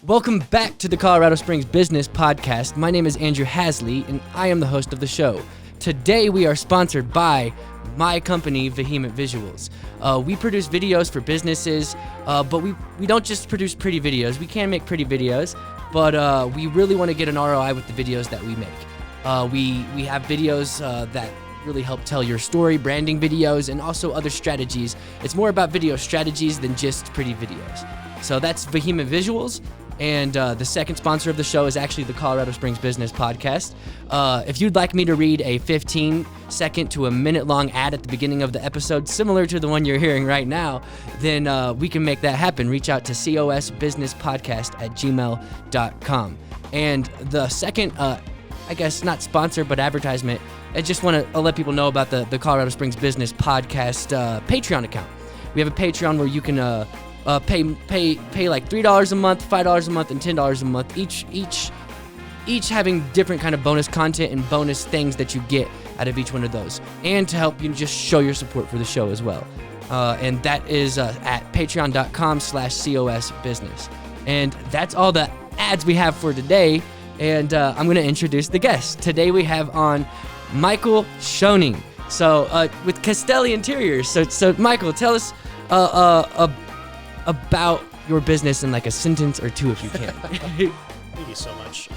Welcome back to the Colorado Springs Business Podcast. My name is Andrew Hasley, and I am the host of the show. Today, we are sponsored by my company, Vehement Visuals. We produce videos for businesses, but we don't just produce pretty videos. We can make pretty videos, but we really want to get an ROI with the videos that we make. We have videos that really help tell your story, branding videos, and also other strategies. It's more about video strategies than just pretty videos. So that's Vehement Visuals. And the second sponsor of the show is actually the Colorado Springs Business Podcast. If you'd like me to read a 15-second to a minute-long ad at the beginning of the episode, similar to the one you're hearing right now, then we can make that happen. Reach out to cosbusinesspodcast@gmail.com. And the second, I guess not sponsor, but advertisement, I just want to let people know about the Colorado Springs Business Podcast Patreon account. We have a Patreon where you can pay like $3 a month, $5 a month, and $10 a month. Each having different kind of bonus content and bonus things that you get out of each one of those, and to help you just show your support for the show as well. And that is at patreon.com/cosbusiness. And that's all the ads we have for today. And I'm going to introduce the guest. Today we have on Michael Schoening. So with Castelli Interiors. So Michael, tell us about your business in like a sentence or two if you can. Thank you so much.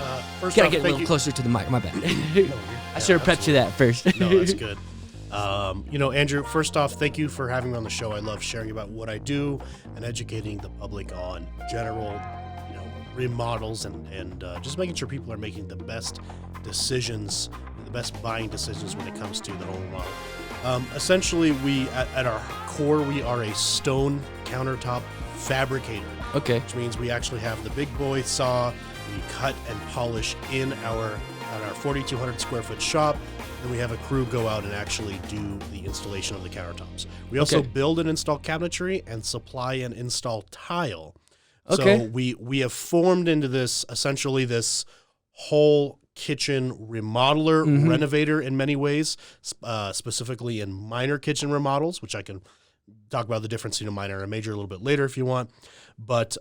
First Gotta off, get a little closer to the mic, my bad. I should have prepped you that first. No, that's good. Andrew, first off, thank you for having me on the show. I love sharing about what I do and educating the public on general, remodels and just making sure people are making the best decisions, the best buying decisions when it comes to the home remodel. Essentially, we at our core, we are a stone countertop fabricator. Okay. Which means we actually have the big boy saw. We cut and polish at our 4,200 square foot shop. Then we have a crew go out and actually do the installation of the countertops. We also build and install cabinetry and supply and install tile. Okay. So we have formed into this whole kitchen remodeler, renovator in many ways, specifically in minor kitchen remodels, which I can talk about the difference between a minor and a major a little bit later if you want. But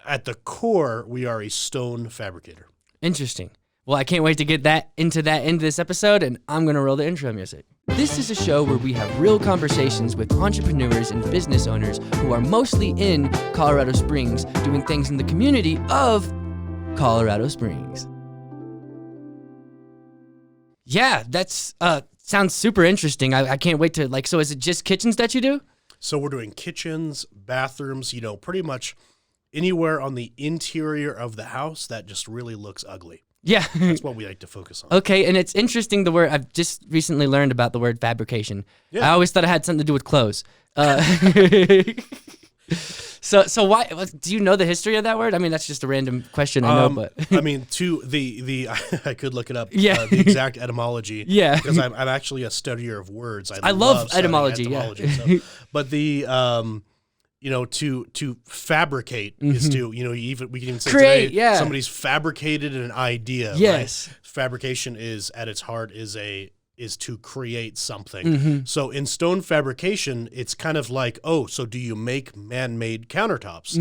at the core, we are a stone fabricator. Interesting. Well, I can't wait to get into this episode, and I'm going to roll the intro music. This is a show where we have real conversations with entrepreneurs and business owners who are mostly in Colorado Springs doing things in the community of Colorado Springs. Yeah, that's sounds super interesting. I can't wait to so is it just kitchens that you do? So we're doing kitchens, bathrooms, pretty much anywhere on the interior of the house that just really looks ugly. Yeah. That's what we like to focus on. Okay, and it's interesting I've just recently learned about the word fabrication. Yeah. I always thought it had something to do with clothes. So why do you know the history of that word? I mean, that's just a random question, I know, but I mean, I could look it up. Yeah. The exact etymology. Yeah, because I'm actually a studier of words. I love etymology. Yeah, but the to fabricate is to we can even say create. Today, yeah, somebody's fabricated an idea. Yes, right? Fabrication is at its heart is to create something. So in stone fabrication, it's kind of like, so do you make man-made countertops?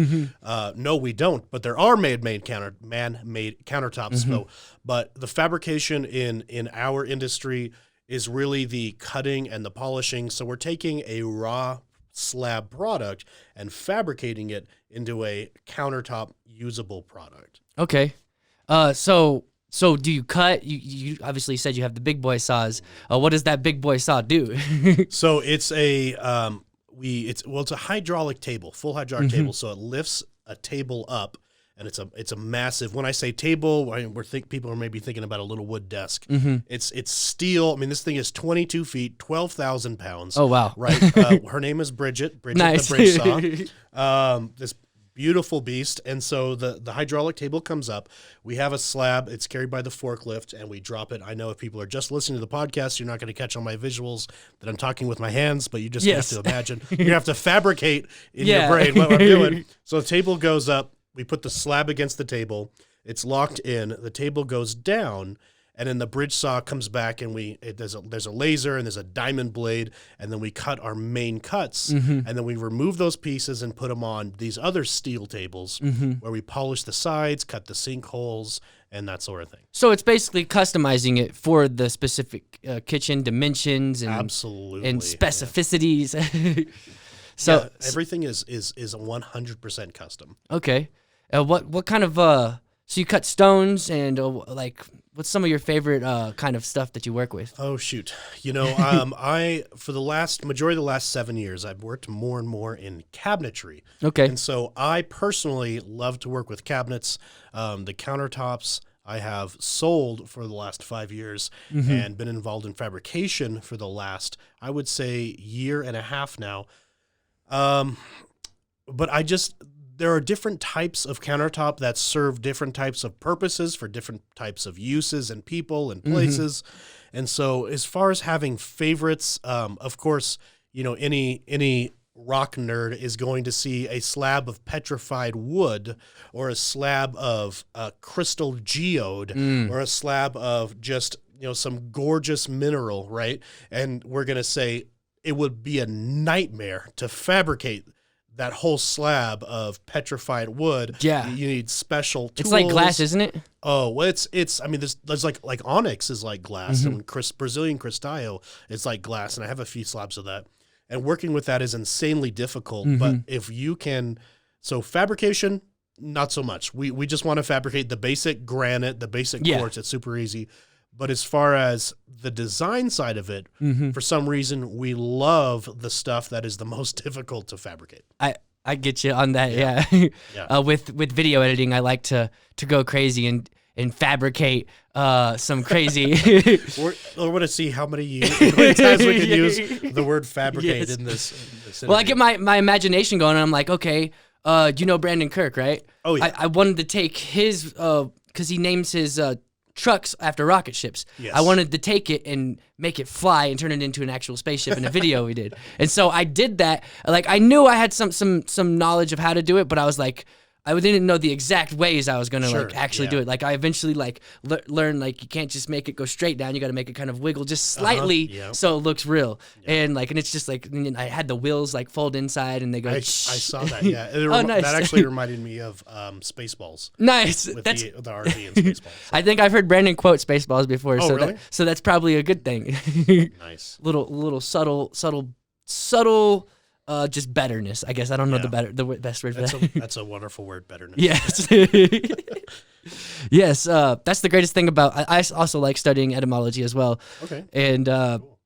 No, we don't, but there are man-made countertops. So, but the fabrication in our industry is really the cutting and the polishing. So we're taking a raw slab product and fabricating it into a countertop usable product. Okay. So do you cut? You obviously said you have the big boy saws. What does that big boy saw do? So it's it's a hydraulic table, full hydraulic table. So it lifts a table up, and it's a massive. When I say table, people are maybe thinking about a little wood desk. It's steel. I mean, this thing is 22 feet, 12,000 pounds. Oh wow! Right. Her name is Bridget. Nice. The bridge saw. This beautiful beast. And so the hydraulic table comes up. We have a slab. It's carried by the forklift, and we drop it. I know if people are just listening to the podcast, you're not going to catch on my visuals that I'm talking with my hands, but you just have to imagine. You have to fabricate in your brain what I'm doing. So the table goes up. We put the slab against the table. It's locked in. The table goes down, and then the bridge saw comes back, and there's a laser and there's a diamond blade, and then we cut our main cuts, and then we remove those pieces and put them on these other steel tables where we polish the sides, cut the sinkholes, and that sort of thing. So it's basically customizing it for the specific kitchen dimensions and absolutely and specificities. So yeah, everything is 100% custom. Okay, what kind of so you cut stones and like what's some of your favorite kind of stuff that you work with? Oh shoot, I for the majority of the last 7 years I've worked more and more in cabinetry. Okay, and so I personally love to work with cabinets, the countertops. I have sold for the last 5 years and been involved in fabrication for the last, I would say, year and a half now. But there are different types of countertop that serve different types of purposes for different types of uses and people and places. And so as far as having favorites, of course, any rock nerd is going to see a slab of petrified wood or a slab of crystal geode or a slab of just, some gorgeous mineral, right? And we're going to say it would be a nightmare to fabricate that whole slab of petrified wood. Yeah. You need special tools. It's like glass, isn't it? Oh, well, there's like onyx is like glass, and Brazilian cristallo is like glass, and I have a few slabs of that. And working with that is insanely difficult, but if you can, so fabrication, not so much. We just want to fabricate the basic granite, the basic quartz. It's super easy. But as far as the design side of it, for some reason, we love the stuff that is the most difficult to fabricate. I get you on that, yeah. With video editing, I like to go crazy and fabricate some crazy. I want to see how many times we can use the word fabricate in this Well, I get my imagination going, and I'm like, okay, do you know Brandon Kirk, right? Oh, yeah. I wanted to take his, because he names his trucks after rocket ships. Yes. I wanted to take it and make it fly and turn it into an actual spaceship in a video we did. And so I did that. Like, I knew I had some knowledge of how to do it, but I was like, I didn't know the exact ways I was going to actually do it. Like, I eventually learned, like, you can't just make it go straight down. You got to make it kind of wiggle just slightly so it looks real. And it's just like, I had the wheels like fold inside and they go. I saw that. Yeah. Nice. That actually reminded me of Spaceballs. Nice. With the RV and Spaceballs. I think I've heard Brandon quote Spaceballs before. Oh, so really? So that's probably a good thing. Nice. Little subtle. Just betterness, I guess. I don't know the best word for that. That's a wonderful word, betterness. Yes. Yes, that's the greatest thing about, I also like studying etymology as well. Okay. And cool.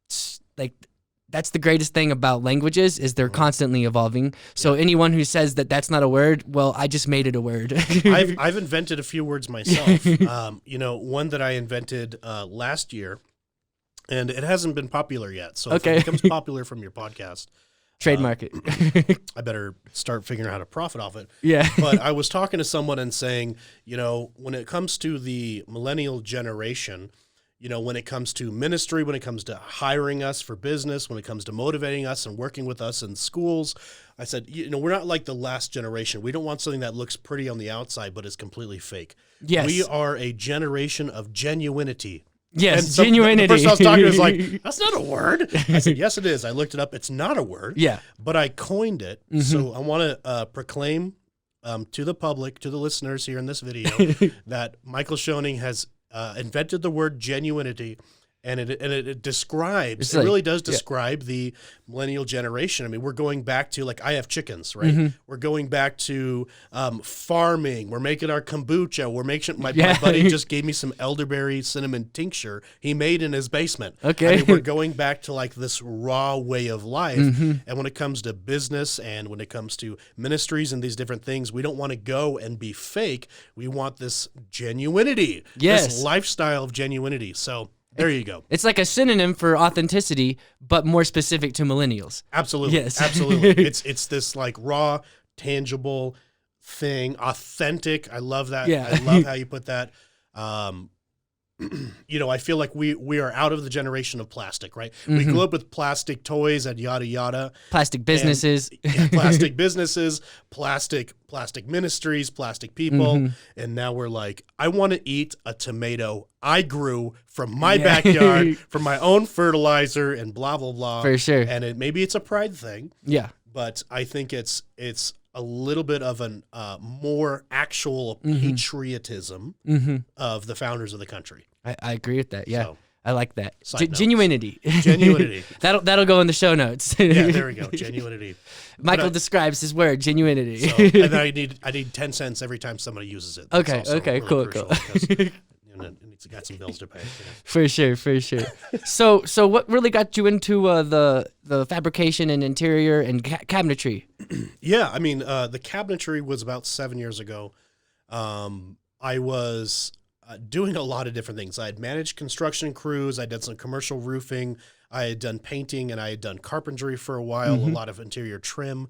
That's the greatest thing about languages is they're constantly evolving. So anyone who says that that's not a word, well, I just made it a word. I've invented a few words myself. One that I invented last year, and it hasn't been popular yet. So if it becomes popular from your podcast, trademark it. I better start figuring out how to profit off it. Yeah. But I was talking to someone and saying, when it comes to the millennial generation, when it comes to ministry, when it comes to hiring us for business, when it comes to motivating us and working with us in schools, I said, we're not like the last generation. We don't want something that looks pretty on the outside but is completely fake. Yes. We are a generation of genuinity. Yes, genuinity. The person I was talking to was like, that's not a word. I said, yes, it is. I looked it up. It's not a word. Yeah. But I coined it. So I want to proclaim to the public, to the listeners here in this video, that Michael Schoening has invented the word genuinity. And it describes, it really does describe the millennial generation. I mean, we're going back to, like, I have chickens, right? We're going back to farming. We're making our kombucha. We're making, my buddy just gave me some elderberry cinnamon tincture he made in his basement. Okay. I mean, we're going back to, like, this raw way of life. And when it comes to business and when it comes to ministries and these different things, we don't want to go and be fake. We want this genuinity, this lifestyle of genuinity. So there you go. It's like a synonym for authenticity, but more specific to millennials. Absolutely. Yes. Absolutely. It's this like raw, tangible thing, authentic. I love that. Yeah. I love how you put that. I feel like we are out of the generation of plastic, right? We grew up with plastic toys and yada yada. Plastic businesses. Plastic businesses, plastic ministries, plastic people. And now we're like, I want to eat a tomato I grew from my backyard, from my own fertilizer and blah, blah, blah. For sure. And maybe it's a pride thing. Yeah. But I think it's a little bit of an more actual patriotism of the founders of the country. I agree with that. Yeah. So, I like that. Genuinity. That'll go in the show notes. Yeah, there we go. Genuinity. Michael describes his word, genuinity. So, and I need 10 cents every time somebody uses it. That's okay, really cool. It's got some bills to pay. For sure. So what really got you into the fabrication and interior and cabinetry? Yeah, I mean, the cabinetry was about 7 years ago. I was doing a lot of different things. I had managed construction crews. I did some commercial roofing. I had done painting, and I had done carpentry for a while, a lot of interior trim.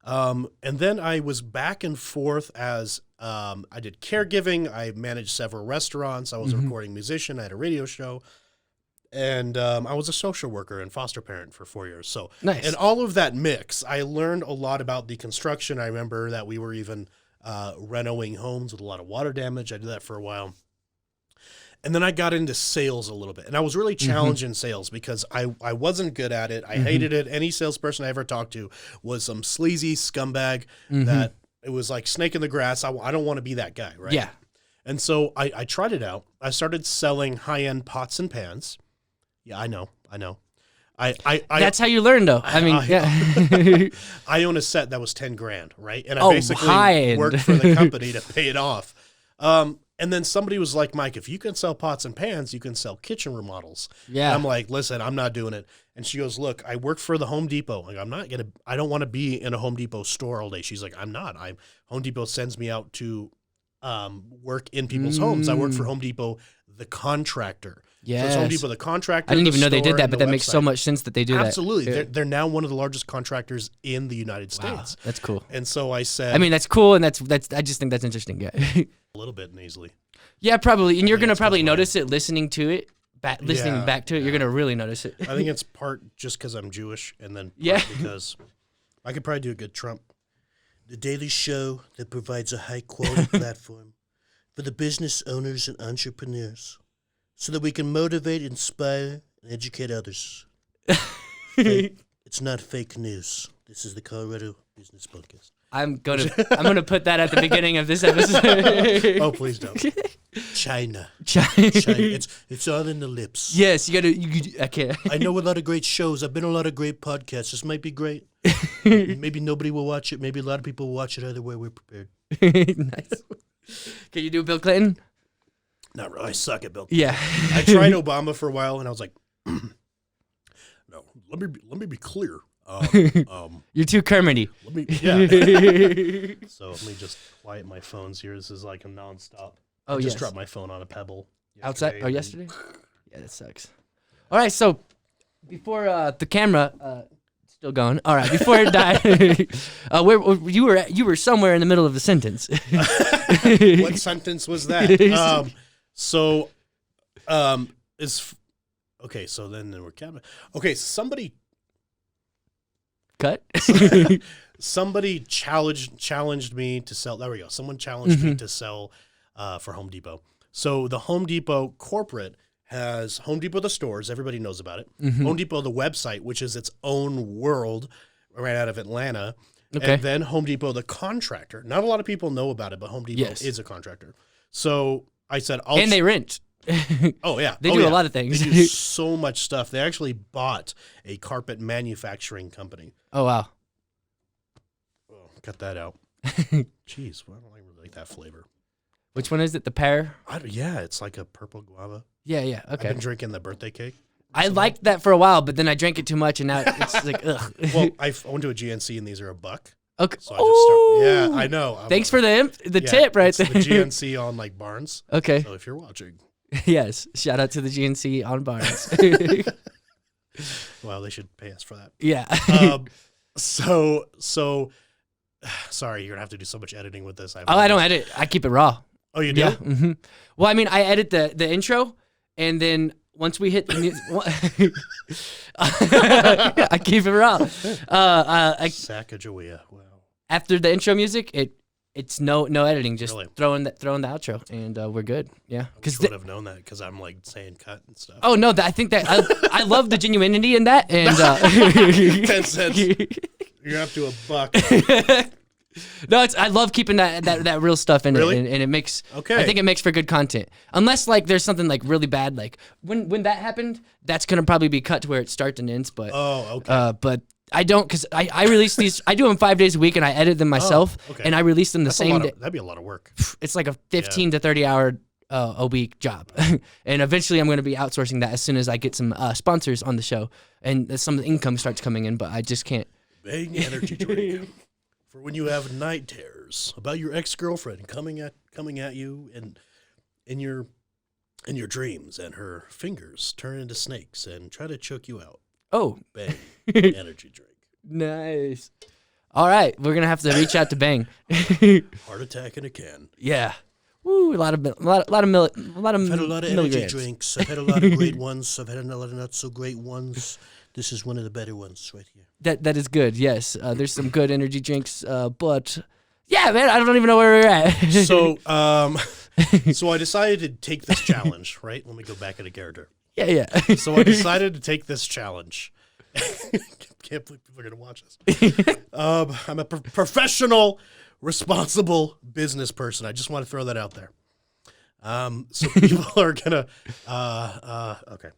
And then I was back and forth as I did caregiving. I managed several restaurants. I was a recording musician. I had a radio show. And I was a social worker and foster parent for 4 years. So, nice. And all of that mix, I learned a lot about the construction. I remember that we were even renovating homes with a lot of water damage. I did that for a while. And then I got into sales a little bit. And I was really challenged in sales because I wasn't good at it. I hated it. Any salesperson I ever talked to was some sleazy scumbag that it was like snake in the grass. I don't want to be that guy, right? Yeah. And so I tried it out. I started selling high-end pots and pans. Yeah, I know. That's how you learn, though. I own a set that was $10,000, right? And I basically worked for the company to pay it off. And then somebody was like, Mike, if you can sell pots and pans, you can sell kitchen remodels. Yeah. And I'm like, listen, I'm not doing it. And she goes, look, I work for the Home Depot. Like, I don't want to be in a Home Depot store all day. She's like, I'm not. Home Depot sends me out to work in people's homes. I work for Home Depot, the contractor. Yeah. So it's Home Depot, the contractor. I didn't even know they did that, but that makes so much sense that they do that. Absolutely. They're now one of the largest contractors in the United States. That's cool. And so I said, I mean, that's cool, and that's I just think that's interesting. Yeah. A little bit nasally. Yeah, probably. And you're going to probably notice it listening to it, listening back to it. You're going to really notice it. I think it's part just because I'm Jewish, and then part because I could probably do a good Trump. The daily show that provides a high-quality platform for the business owners and entrepreneurs so that we can motivate, inspire, and educate others. It's not fake news. This is the Colorado Business Podcast. I'm gonna put that at the beginning of this episode. Oh, please don't. China. It's all in the lips. Yes, I can't. I know a lot of great shows. I've been on a lot of great podcasts. This might be great. Maybe nobody will watch it. Maybe a lot of people will watch it. Either way, we're prepared. Nice. Can you do Bill Clinton? Not really. I suck at Bill Clinton. Yeah. I tried Obama for a while, and I was like, no, let me be clear. You're too Kermity. So let me just quiet my phones here. This is like a nonstop. Oh, I just dropped my phone on a pebble. Outside? Oh, yesterday? Yeah, that sucks. All right, so before the camera, still going. All right, before it died, where you were somewhere in the middle of a sentence. What sentence was that? Okay. So then we're cabinet. Okay, somebody. Cut. Somebody challenged me to sell. There we go. Someone challenged me to sell for Home Depot. So the Home Depot corporate has Home Depot the stores. Everybody knows about it. Home Depot the website, which is its own world, right out of Atlanta. Okay. And then Home Depot the contractor. Not a lot of people know about it, but Home Depot is a contractor. So I said, they rent. Oh, yeah. They do a lot of things. They do so much stuff. They actually bought a carpet manufacturing company. Oh, wow. Oh, cut that out. Jeez, I don't really like that flavor. Which one is it? The pear? Yeah, it's like a purple guava. Yeah, okay. I've been drinking the birthday cake. I liked that for a while, but then I drank it too much, and now it's like, ugh. Well, I went to a GNC, and these are $1. Okay. So I know. Thanks for the tip right there. The GNC on like Barnes. Okay. So if you're watching. Yes. Shout out to the GNC on Barnes. Well, they should pay us for that. Yeah. So sorry, you're gonna have to do so much editing with this. I don't edit. I keep it raw. Oh, you do? Yeah. Mm-hmm. Well, I mean, I edit the intro, And then once we hit the music, I keep it raw. Sacagawea. Wow. After the intro music, it's no editing, just Really? throwing the outro, and we're good. Yeah, Because would have known that because I'm like saying cut and stuff. Oh no, I think that I love the genuinity in that, and 10 cents. You're up to $1. No, I love keeping that real stuff in Really? it, and it makes. Okay. I think it makes for good content. Unless like there's something like really bad, like when that happened, that's gonna probably be cut to where it starts and ends. But okay. But I don't, because I release these. I do them 5 days a week, and I edit them myself, okay. and I release them the That's same day. that'd be a lot of work. It's like a 15 to 30 hour a week job, and eventually I'm going to be outsourcing that as soon as I get some sponsors on the show and some of the income starts coming in. But I just can't. Bang energy drink for when you have night terrors about your ex-girlfriend coming at you and in your dreams, and her fingers turn into snakes and try to choke you out. Oh, Bang energy drink. Nice. All right, we're gonna have to reach out to Bang. Heart attack in a can. Yeah. Woo, a lot of I've had a lot of energy milligrams. drinks. I've had a lot of great ones. I've had a lot of not so great ones. This is one of the better ones right here. That is good. Yes, there's some good energy drinks, but yeah, man, I don't even know where we're at. So, so I decided to take this challenge. Right? Let me go back into character. Yeah. So I decided to take this challenge. Can't believe people are gonna watch this. I'm a professional, responsible business person. I just want to throw that out there. So people are gonna. Okay.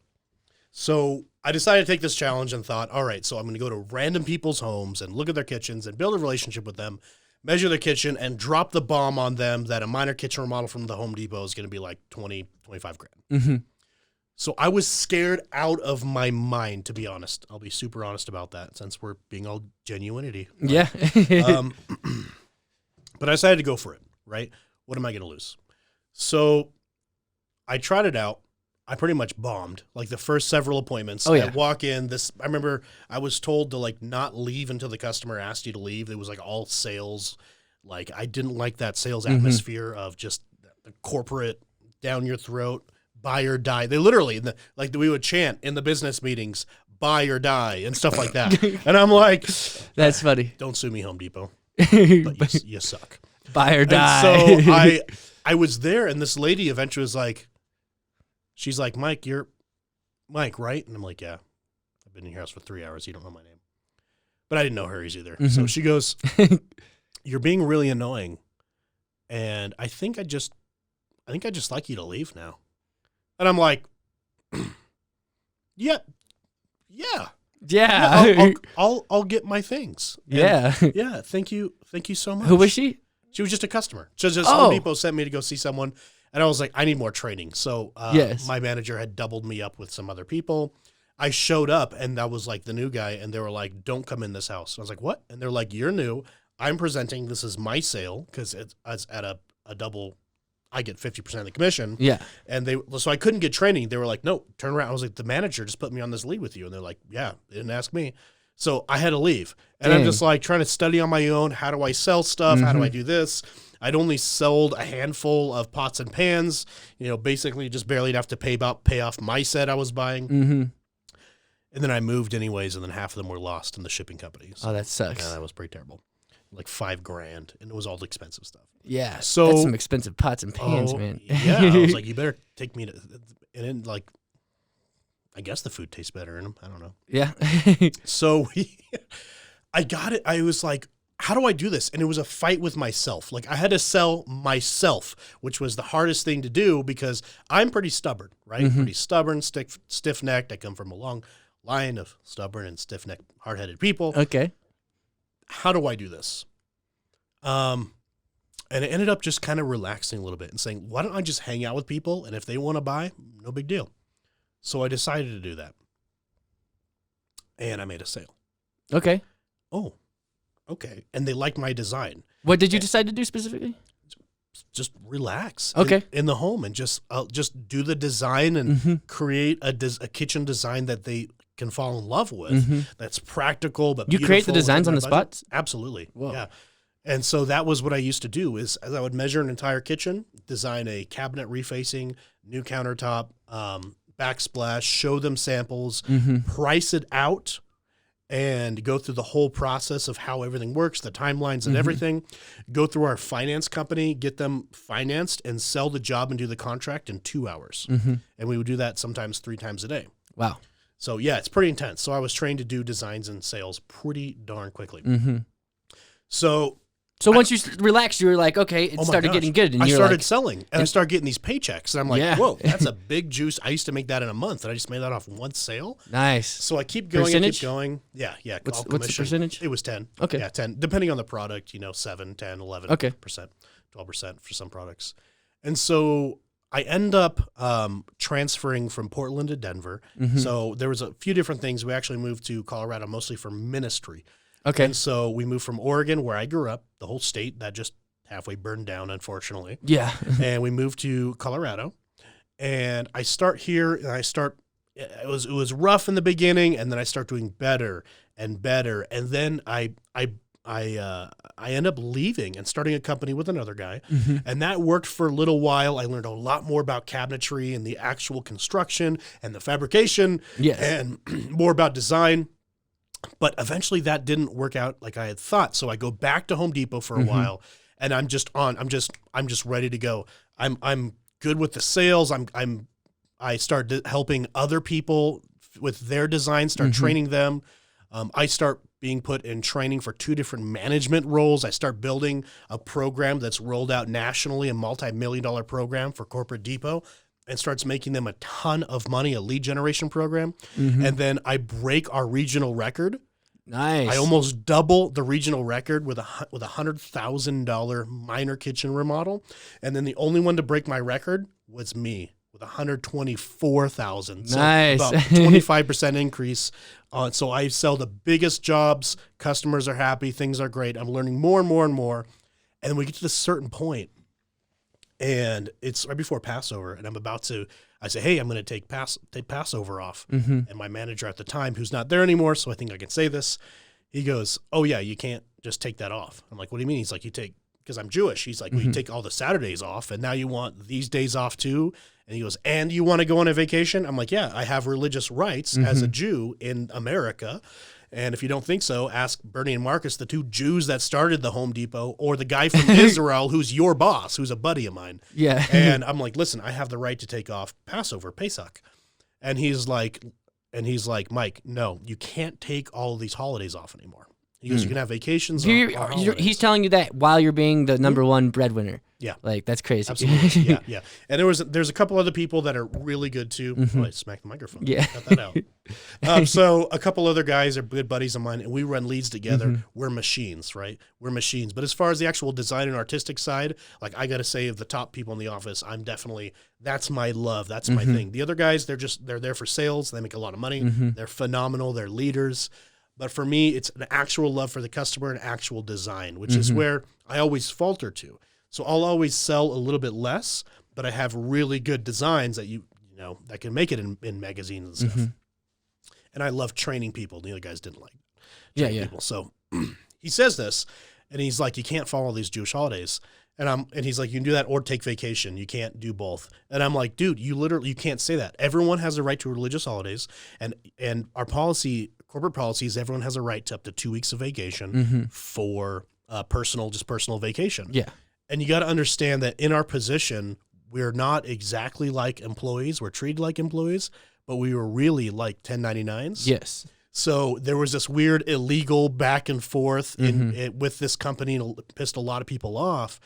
So I decided to take this challenge and thought, all right, so I'm going to go to random people's homes and look at their kitchens and build a relationship with them, measure their kitchen, and drop the bomb on them that a minor kitchen remodel from the Home Depot is going to be like 20, 25 grand. Mm-hmm. So I was scared out of my mind, to be honest. I'll be super honest about that since we're being all genuinity. Right? Yeah. But I decided to go for it, right? What am I going to lose? So I tried it out. I pretty much bombed like the first several appointments. Oh, yeah. I walk in I remember I was told to like not leave until the customer asked you to leave. It was like all sales. Like I didn't like that sales atmosphere of just the corporate down your throat, buy or die. They literally we would chant in the business meetings, buy or die and stuff like that. And I'm like, that's funny. Don't sue me, Home Depot, but you suck. Buy or die. And so I was there, and this lady eventually was like, she's like, Mike, you're Mike, right? And I'm like, yeah, I've been in your house for 3 hours. You don't know my name. But I didn't know hers either. Mm-hmm. So she goes, you're being really annoying. And I think I just like you to leave now. And I'm like, yeah. I'll get my things. And yeah. Thank you so much. Who was she? She was just a customer. Home Depot sent me to go see someone. And I was like, I need more training. So my manager had doubled me up with some other people. I showed up, and that was like the new guy, and they were like, don't come in this house. And I was like, what? And they're like, you're new. I'm presenting. This is my sale because it's at a double. I get 50% of the commission. Yeah. And so I couldn't get training. They were like, no, turn around. I was like, the manager just put me on this lead with you. And they're like, yeah, they didn't ask me. So I had to leave. And I'm just like trying to study on my own. How do I sell stuff? Mm-hmm. How do I do this? I'd only sold a handful of pots and pans, basically just barely enough to pay off my set I was buying. Mm-hmm. And then I moved anyways, and then half of them were lost in the shipping companies. Oh, that sucks. Yeah, that was pretty terrible. Like $5,000, and it was all the expensive stuff. Yeah, so that's some expensive pots and pans, man. Yeah, I was like, you better take me to, and then like, I guess the food tastes better in them. I don't know. Yeah. So I got it. I was like, how do I do this? And it was a fight with myself. Like I had to sell myself, which was the hardest thing to do because I'm pretty stubborn, right? Mm-hmm. Pretty stubborn, stiff-necked. I come from a long line of stubborn and stiff-necked, hard-headed people. Okay. How do I do this? And it ended up just kind of relaxing a little bit and saying, why don't I just hang out with people? And if they want to buy, no big deal. So I decided to do that. And I made a sale. Okay. Oh, okay. And they liked my design. What did you decide to do specifically? Just relax. Okay. In the home and just do the design and create a kitchen design that they can fall in love with. That's practical, but you create the designs on the spot? Absolutely. Whoa. Yeah. And so that was what I used to do is as I would measure an entire kitchen, design a cabinet refacing, new countertop, backsplash, show them samples, price it out, and go through the whole process of how everything works, the timelines and everything, go through our finance company, get them financed, and sell the job and do the contract in 2 hours. And we would do that sometimes 3 times a day. Wow. So, yeah, it's pretty intense. So I was trained to do designs and sales pretty darn quickly. So once you relaxed, you were like, okay, it started getting good. And I you're started like, selling, and I started getting these paychecks. And I'm like, Yeah. whoa, that's a big juice. I used to make that in a month, and I just made that off one sale. nice. So I keep going Percentage? and keep going. Yeah. What's all the commission. percentage? It was 10. Okay. Yeah, 10. Depending on the product, 7, 10, 11%, Okay. 12% for some products. And so I end up transferring from Portland to Denver. So there was a few different things. We actually moved to Colorado mostly for ministry. Okay. And so we moved from Oregon, where I grew up, the whole state that just halfway burned down, unfortunately. Yeah. And we moved to Colorado. And I start here, and it was rough in the beginning, and then I start doing better and better. And then I end up leaving and starting a company with another guy. And that worked for a little while. I learned a lot more about cabinetry and the actual construction and the fabrication Yes. and more about design. But eventually that didn't work out like I had thought. So I go back to Home Depot for a while, and I'm just ready to go. I'm good with the sales. I start helping other people with their design, start training them. I start being put in training for 2 different management roles. I start building a program that's rolled out nationally, a multi-million-dollar program for Corporate Depot, and starts making them a ton of money, a lead generation program. And then I break our regional record. Nice. I almost double the regional record with a $100,000 minor kitchen remodel. And then the only one to break my record was me with $124,000. So Nice. about 25% increase. So I sell the biggest jobs. Customers are happy. Things are great. I'm learning more and more and more. And then we get to this certain point, and it's right before Passover, and I say, hey, I'm going to take Passover off. And my manager at the time, who's not there anymore, so I think I can say this, he goes, oh, yeah, you can't just take that off. I'm like, what do you mean? He's like, because I'm Jewish. He's like, well, you take all the Saturdays off, and now you want these days off too? And he goes, and you want to go on a vacation? I'm like, yeah, I have religious rights as a Jew in America. And if you don't think so, ask Bernie and Marcus, the 2 Jews that started the Home Depot, or the guy from Israel who's your boss, who's a buddy of mine. Yeah. And I'm like, listen, I have the right to take off Passover, Pesach. And he's like, Mike, no, you can't take all of these holidays off anymore. He goes, you can have vacations. He's telling you that while you're being the number one breadwinner. Yeah. Like, that's crazy. Absolutely. Yeah. And there's a couple other people that are really good too. Oh, I smacked the microphone. Yeah. Cut that out. So a couple other guys are good buddies of mine, and we run leads together. We're machines, right? We're machines. But as far as the actual design and artistic side, like, I got to say, of the top people in the office, that's my love. That's my thing. The other guys, they're there for sales. They make a lot of money. They're phenomenal. They're leaders. But for me, it's an actual love for the customer and actual design, which is where I always falter to. So I'll always sell a little bit less, but I have really good designs that that can make it in magazines and stuff. And I love training people. The other guys didn't like training people. So he says this, and he's like, you can't follow these Jewish holidays. And he's like, you can do that or take vacation. You can't do both. And I'm like, dude, you can't say that. Everyone has a right to religious holidays, and our corporate policy is everyone has a right to up to 2 weeks of vacation for personal vacation. Yeah. And you got to understand that in our position, we're not exactly like employees. We're treated like employees, but we were really like 1099s. Yes. So there was this weird illegal back and forth with this company, and it pissed a lot of people off.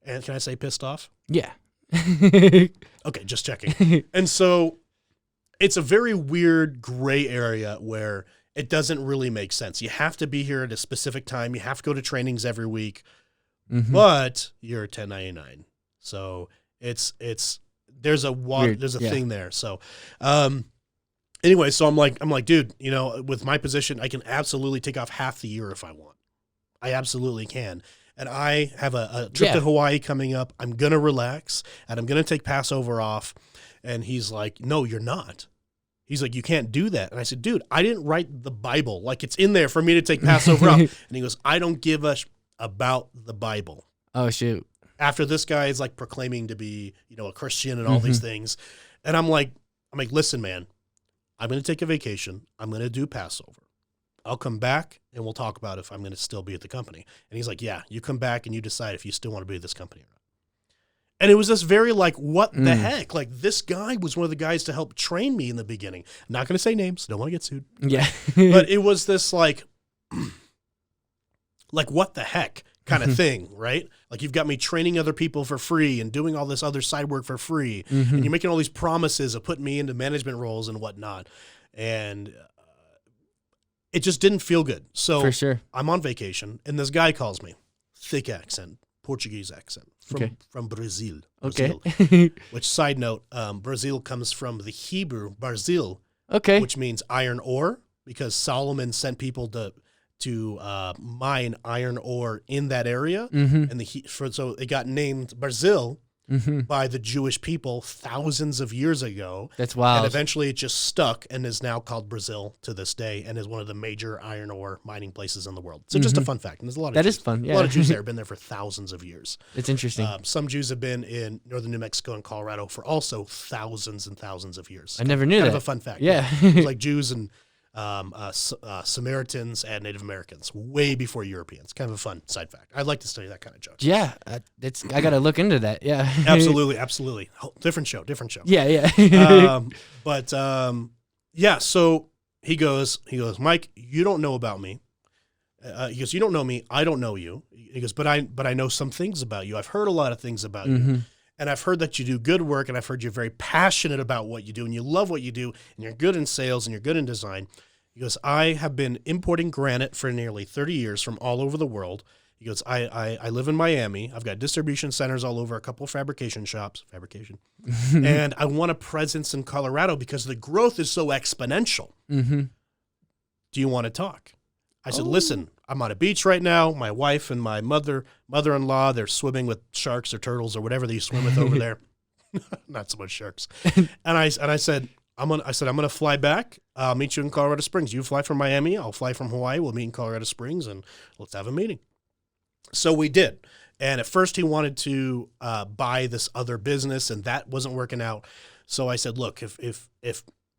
And can I say pissed off? Yeah. Okay, just checking. And so it's a very weird gray area where it doesn't really make sense. You have to be here at a specific time. You have to go to trainings every week, but you're 1099. So there's a thing there. So, anyway, so I'm like, dude, with my position, I can absolutely take off half the year if I want. I absolutely can. And I have a trip to Hawaii coming up. I'm going to relax, and I'm going to take Passover off. And he's like, no, you're not. He's like, you can't do that. And I said, dude, I didn't write the Bible. Like, it's in there for me to take Passover off. And he goes, I don't give a about the Bible. Oh, shoot. after this guy is like proclaiming to be, a Christian and all these things. And I'm like, listen, man, I'm going to take a vacation. I'm going to do Passover. I'll come back and we'll talk about if I'm going to still be at the company. And he's like, yeah, you come back and you decide if you still want to be at this company or not. And it was this very like, what the heck? Like this guy was one of the guys to help train me in the beginning. I'm not going to say names. Don't want to get sued. Yeah. But it was this like what the heck kind of thing, right? Like you've got me training other people for free and doing all this other side work for free. And you're making all these promises of putting me into management roles and whatnot. And it just didn't feel good. So For sure. I'm on vacation and this guy calls me, thick accent, Portuguese accent from Brazil. Okay. Which side note, Brazil comes from the Hebrew Barzil, Okay. which means iron ore, because Solomon sent people to mine iron ore in that area, and so it got named Barzil by the Jewish people thousands of years ago. That's wild. And eventually it just stuck and is now called Brazil to this day and is one of the major iron ore mining places in the world. So just a fun fact. And there's a lot of That Jews. is fun, yeah. A lot of Jews there have been there for thousands of years. It's interesting. Some Jews have been in northern New Mexico and Colorado for also thousands and thousands of years. I never knew kind that. of a fun fact. Yeah. It's like Jews and Samaritans and Native Americans way before Europeans. Kind of a fun side fact. I'd like to study that kind of junk. Yeah. I got to look into that. Yeah. Absolutely. Different show. Yeah. Yeah. Yeah. So he goes, Mike, you don't know about me. He goes, you don't know me. I don't know you. He goes, but I know some things about you. I've heard a lot of things about you. And I've heard that you do good work, and I've heard you're very passionate about what you do, and you love what you do, and you're good in sales, and you're good in design. He goes, I have been importing granite for nearly 30 years from all over the world. He goes, I live in Miami. I've got distribution centers all over, a couple of fabrication shops, and I want a presence in Colorado because the growth is so exponential. Do you want to talk? I said, listen, I'm on a beach right now. My wife and my mother-in-law, they're swimming with sharks or turtles or whatever they swim with over there. Not so much sharks. And I said, I'm gonna fly back. I'll meet you in Colorado Springs. You fly from Miami. I'll fly from Hawaii. We'll meet in Colorado Springs and let's have a meeting. So we did. And at first he wanted to buy this other business, and that wasn't working out. So I said, look, if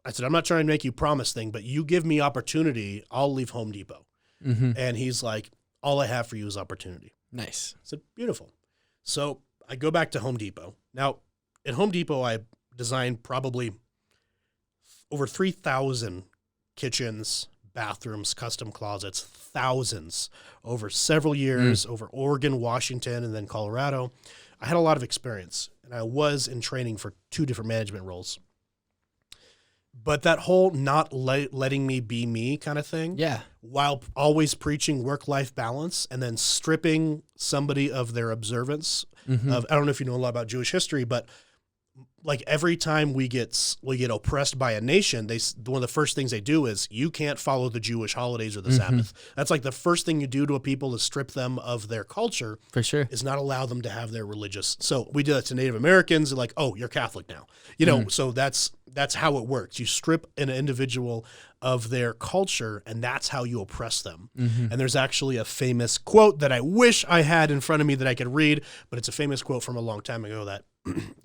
I said, I'm not trying to make you promise thing, but you give me opportunity, I'll leave Home Depot. And he's like, all I have for you is opportunity. Nice. I said, beautiful. So I go back to Home Depot. Now, at Home Depot, I designed probably over 3,000 kitchens, bathrooms, custom closets, thousands over several years, over Oregon, Washington, and then Colorado. I had a lot of experience, and I was in training for 2 different management roles. But that whole not letting me be me kind of thing, while always preaching work-life balance and then stripping somebody of their observance of, I don't know if you know a lot about Jewish history, but like every time we get oppressed by a nation, one of the first things they do is you can't follow the Jewish holidays or the Sabbath. That's like the first thing you do to a people is strip them of their culture. For sure. Is not allow them to have their religious. So we did that to Native Americans. Like, oh, you're Catholic now. So that's how it works. You strip an individual of their culture, and that's how you oppress them. And there's actually a famous quote that I wish I had in front of me that I could read, but it's a famous quote from a long time ago that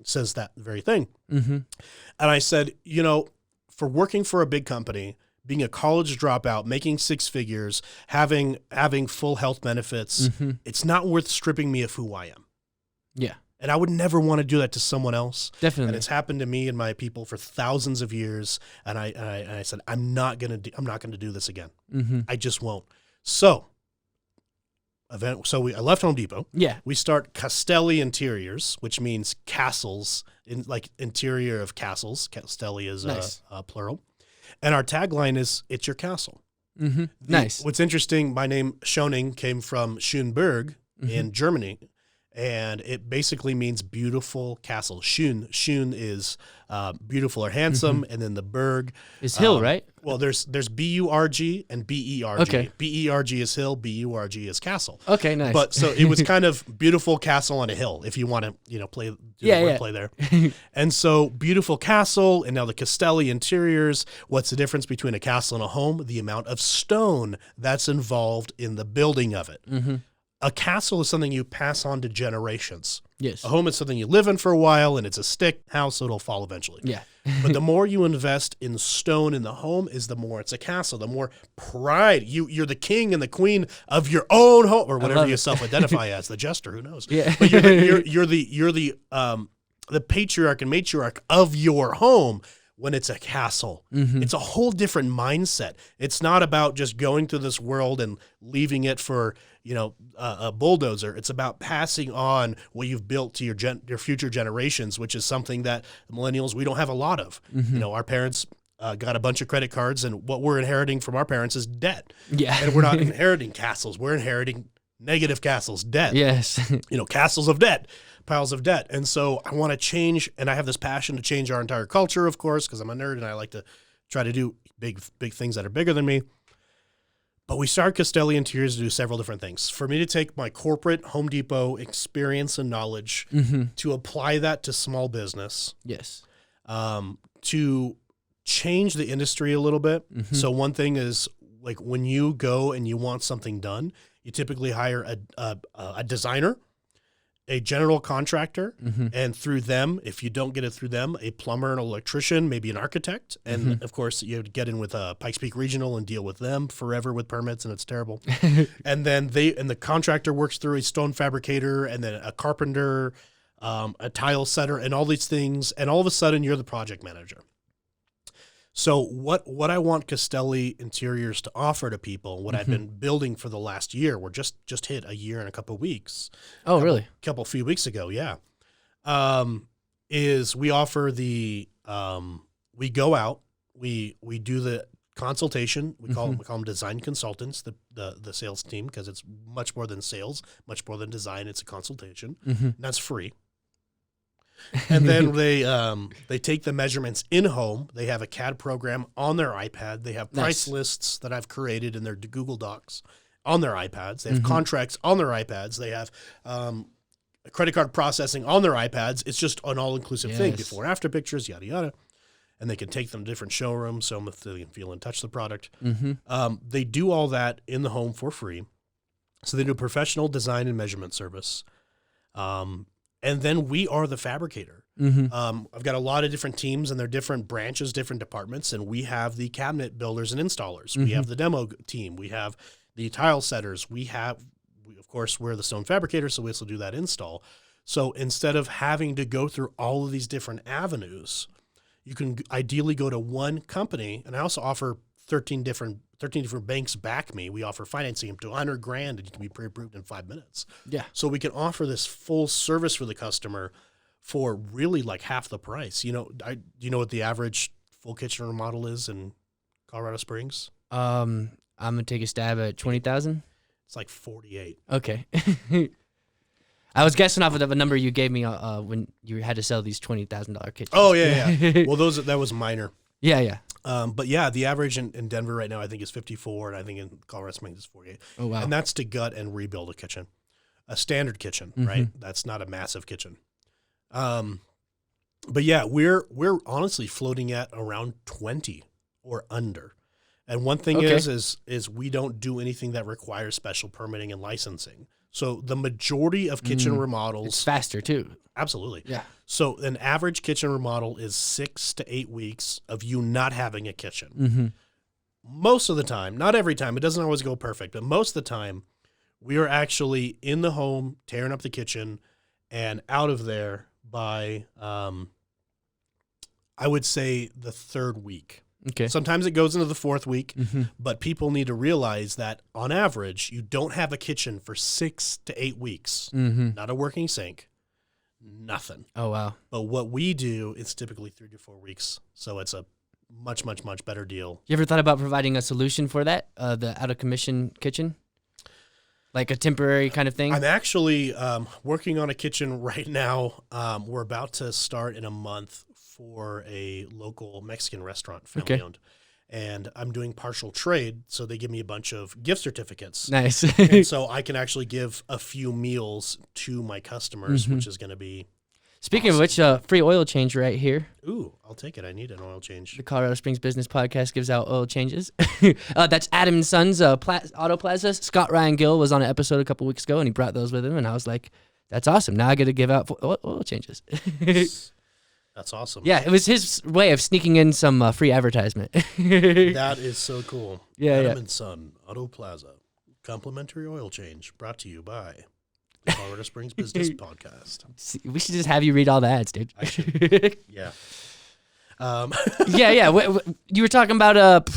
says that very thing. And I said, for working for a big company, being a college dropout, making 6 figures, having full health benefits, it's not worth stripping me of who I am. Yeah. And I would never want to do that to someone else. Definitely. And it's happened to me and my people for thousands of years. And I said, I'm not gonna do this again. I just won't. So I left Home Depot. Yeah. We start Castelli Interiors, which means castles, like interior of castles. Castelli is nice. Plural. And our tagline is, it's your castle. Nice. What's interesting, my name Schoening came from Schönberg in Germany. And it basically means beautiful castle. Schön is beautiful or handsome, and then the Berg is hill, right? Well, there's B-U-R-G and B-E-R-G. Okay. B-E-R-G is hill, B-U-R-G is castle. Okay, nice. But so it was kind of beautiful castle on a hill, if you want to, play wordplay there. And so beautiful castle, and now the Castelli Interiors. What's the difference between a castle and a home? The amount of stone that's involved in the building of it. a castle is something you pass on to generations. Yes. A home is something you live in for a while, and it's a stick house, so it'll fall eventually. Yeah. But the more you invest in stone in the home is the more it's a castle, the more pride. You're the king and the queen of your own home, or whatever you self-identify as, the jester, who knows. Yeah. But you're the patriarch and matriarch of your home. When it's a castle, it's a whole different mindset. It's not about just going through this world and leaving it for, a bulldozer. It's about passing on what you've built to your future generations, which is something that millennials, we don't have a lot of. Our parents got a bunch of credit cards, and what we're inheriting from our parents is debt. Yeah. And we're not inheriting castles. We're inheriting negative castles, debt. Yes. Castles of debt. Piles of debt. And so I want to change, and I have this passion to change our entire culture, of course, because I'm a nerd and I like to try to do big things that are bigger than me. But we started Castelli Interiors to do several different things. For me to take my corporate Home Depot experience and knowledge to apply that to small business. Yes. To change the industry a little bit. So one thing is, like, when you go and you want something done, you typically hire a designer, a general contractor, and through them, if you don't get it through them, a plumber, an electrician, maybe an architect. And of course, you get in with Pikes Peak Regional and deal with them forever with permits, and it's terrible. And then the contractor works through a stone fabricator, and then a carpenter, a tile setter, and all these things. And all of a sudden, you're the project manager. So what I want Castelli Interiors to offer to people, what I've been building for the last year, we're just hit a year and a couple of weeks. Oh, really? Few weeks ago, yeah. Is we offer we go out, we do the consultation. We call them design consultants, the sales team, because it's much more than sales, much more than design. It's a consultation. And that's free. And then they take the measurements in home. They have a CAD program on their iPad. They have price lists that I've created in their Google Docs on their iPads. They have contracts on their iPads. They have credit card processing on their iPads. It's just an all-inclusive thing, before, after pictures, yada, yada. And they can take them to different showrooms, so if they can feel and touch the product. They do all that in the home for free. So they do professional design and measurement service. And then we are the fabricator. I've got a lot of different teams, and they're different branches, different departments, and we have the cabinet builders and installers. We have the demo team. We have the tile setters. Of course, we're the stone fabricator, so we also do that install. So instead of having to go through all of these different avenues, you can ideally go to one company. And I also offer 13 different banks back me. We offer financing up to $100,000, and you can be pre-approved in 5 minutes. Yeah. So we can offer this full service for the customer for really like half the price. Do you know what the average full kitchen remodel is in Colorado Springs? I'm gonna take a stab at 20,000. It's like 48. Okay. I was guessing off of a number you gave me when you had to sell these $20,000 kitchens. Oh yeah. Well, that was minor. Yeah. But yeah, the average in Denver right now, I think, is 54, and I think in Colorado Springs is 48. Oh, wow. And that's to gut and rebuild a kitchen, a standard kitchen, right? That's not a massive kitchen. But yeah, we're honestly floating at around 20 or under. And one thing is we don't do anything that requires special permitting and licensing. So the majority of kitchen remodels, it's faster too. Absolutely. Yeah. So an average kitchen remodel is 6 to 8 weeks of you not having a kitchen. Most of the time, not every time, it doesn't always go perfect, but most of the time we are actually in the home, tearing up the kitchen, and out of there by, I would say, the 3rd week. Okay. Sometimes it goes into the 4th week, but people need to realize that on average, you don't have a kitchen for 6 to 8 weeks. Not a working sink, nothing. Oh, wow. But what we do, it's typically 3 to 4 weeks. So it's a much, much, much better deal. You ever thought about providing a solution for that, the out of commission kitchen? Like a temporary kind of thing? I'm actually working on a kitchen right now. We're about to start in a month for a local Mexican restaurant, family owned. And I'm doing partial trade, so they give me a bunch of gift certificates. Nice. And so I can actually give a few meals to my customers, which is going to be... Speaking of which, free oil change right here. Ooh, I'll take it. I need an oil change. The Colorado Springs Business Podcast gives out oil changes. That's Adam and Sons Auto Plaza. Scott Ryan Gill was on an episode a couple weeks ago, and he brought those with him, and I was like, that's awesome. Now I get to give out oil changes. That's awesome. Yeah, it was his way of sneaking in some free advertisement. That is so cool. Yeah, Adam and Son Auto Plaza. Complimentary oil change brought to you by the Colorado Springs Business Podcast. We should just have you read all the ads, dude. I should. Yeah. Yeah. You were talking about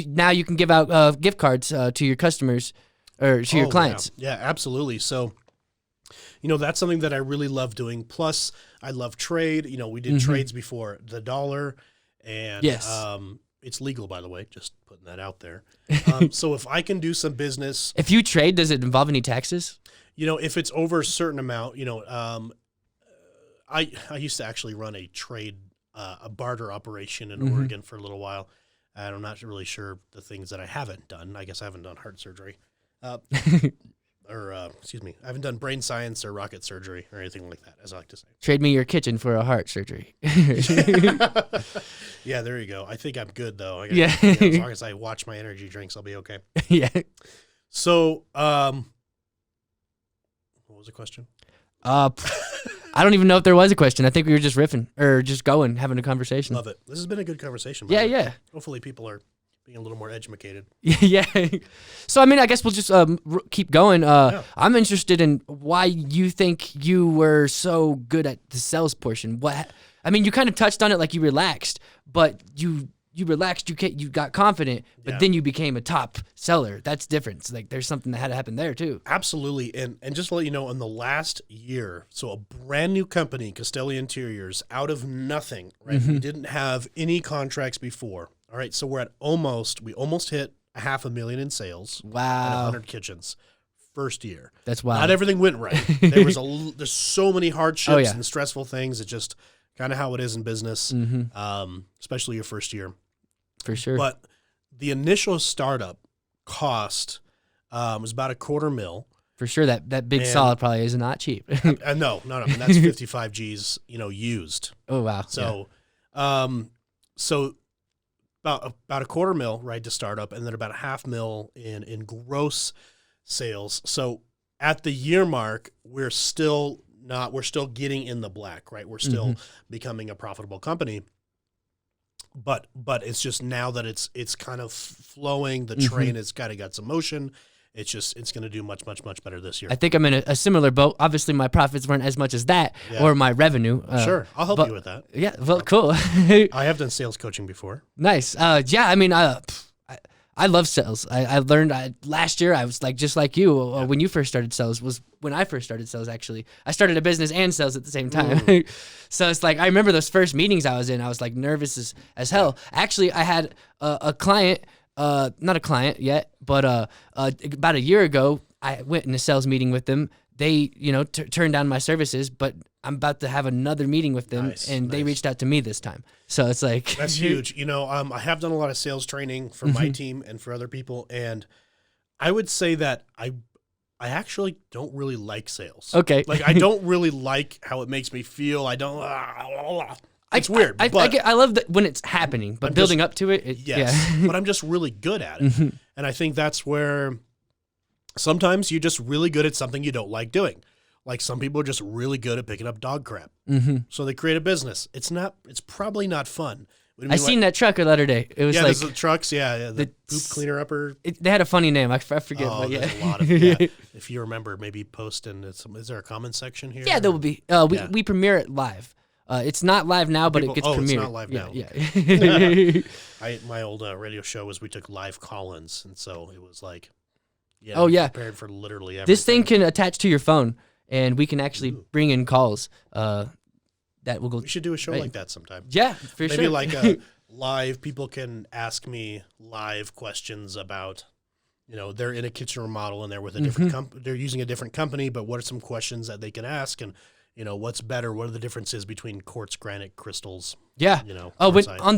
now you can give out gift cards to your customers or to your clients. Yeah, absolutely. So, that's something that I really love doing. Plus, I love trade. We did trades before the dollar, and yes. It's legal, by the way, just putting that out there. So if I can do some business. If you trade, does it involve any taxes? If it's over a certain amount, I used to actually run a trade, a barter operation in Oregon for a little while. And I'm not really sure the things that I haven't done. I guess I haven't done heart surgery. Excuse me, I haven't done brain science or rocket surgery or anything like that, as I like to say. Trade me your kitchen for a heart surgery. Yeah, there you go. I think I'm good, though. As long as I watch my energy drinks, I'll be okay. Yeah. So, what was the question? I don't even know if there was a question. I think we were just riffing or just going, having a conversation. Love it. This has been a good conversation. Yeah. Hopefully people are being a little more educated. Yeah. So, I guess we'll just keep going. I'm interested in why you think you were so good at the sales portion. You kind of touched on it like you relaxed, but you relaxed, you got confident, but then you became a top seller. That's different. It's like there's something that had to happen there too. Absolutely. And just to let you know, in the last year, so a brand new company, Castelli Interiors, out of nothing, right? We didn't have any contracts before. All right, so we're at we almost hit $500,000 in sales. Wow. And 100 kitchens. First year. That's wild. Not everything went right. There's so many hardships and stressful things. It's just kind of how it is in business, especially your first year. For sure. But the initial startup cost was about $250,000. For sure, that big solid probably is not cheap. No. That's 55 G's, used. Oh wow. So, so about $250,000, right, to start up, and then about $500,000 in gross sales. So at the year mark, we're still getting in the black, right? We're still becoming a profitable company. But it's just now that it's kind of flowing, the train has kind of got some motion. It's going to do much, much, much better this year. I think I'm in a similar boat. Obviously, my profits weren't as much as that or my revenue. Sure. I'll help you with that. Yeah. Well, cool. I have done sales coaching before. Nice. I love sales. I learned last year. I was just like you when you first started sales. Was when I first started sales. Actually, I started a business and sales at the same time. So it's like I remember those first meetings I was in. I was like nervous as hell. Actually, I had a client. Not a client yet, but about a year ago, I went in a sales meeting with them. They, turned down my services, but I'm about to have another meeting with them, they reached out to me this time. So it's like that's huge. I have done a lot of sales training for my team and for other people, and I would say that I actually don't really like sales. Okay, like I don't really like how it makes me feel. I don't. It's weird. I love that when it's happening, but building up to it. Yes, but I'm just really good at it, and I think that's where sometimes you're just really good at something you don't like doing. Like some people are just really good at picking up dog crap, so they create a business. It's probably not fun. I seen that truck the other day. It was like the trucks, the poop cleaner upper. They had a funny name. I forget. Oh, but yeah, there's a lot of if you remember, maybe post in. Is there a comment section here? Yeah, there will be. We premiere it live. It's not live now, but it gets premiered. It's not live now. Yeah. My old radio show was we took live call-ins, and so it was like, prepared for literally everything. This thing can attach to your phone, and we can actually bring in calls. That will go. We should do a show like that sometime. Yeah, for sure. Maybe like a live. People can ask me live questions about, they're in a kitchen remodel and they're with a different they're using a different company, but what are some questions that they can ask? And what's better? What are the differences between quartz, granite, crystals? Yeah. Oh, quartzite? on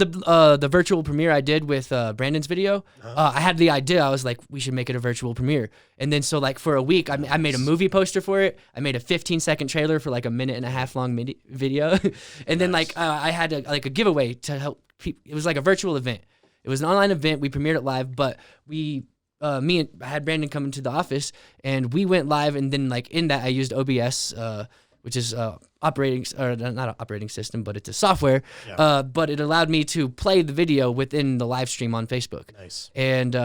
the virtual premiere I did with Brandon's video, I had the idea. I was like, we should make it a virtual premiere. And then so like for a week, I made a movie poster for it. I made a 15-second trailer for like a 1.5 minute long video. And then like I had a giveaway to help people. It was like a virtual event. It was an online event. We premiered it live, but I had Brandon come into the office and we went live. And then like in that I used OBS, which is not an operating system, but it's a software. Yeah. But it allowed me to play the video within the live stream on Facebook. Nice. And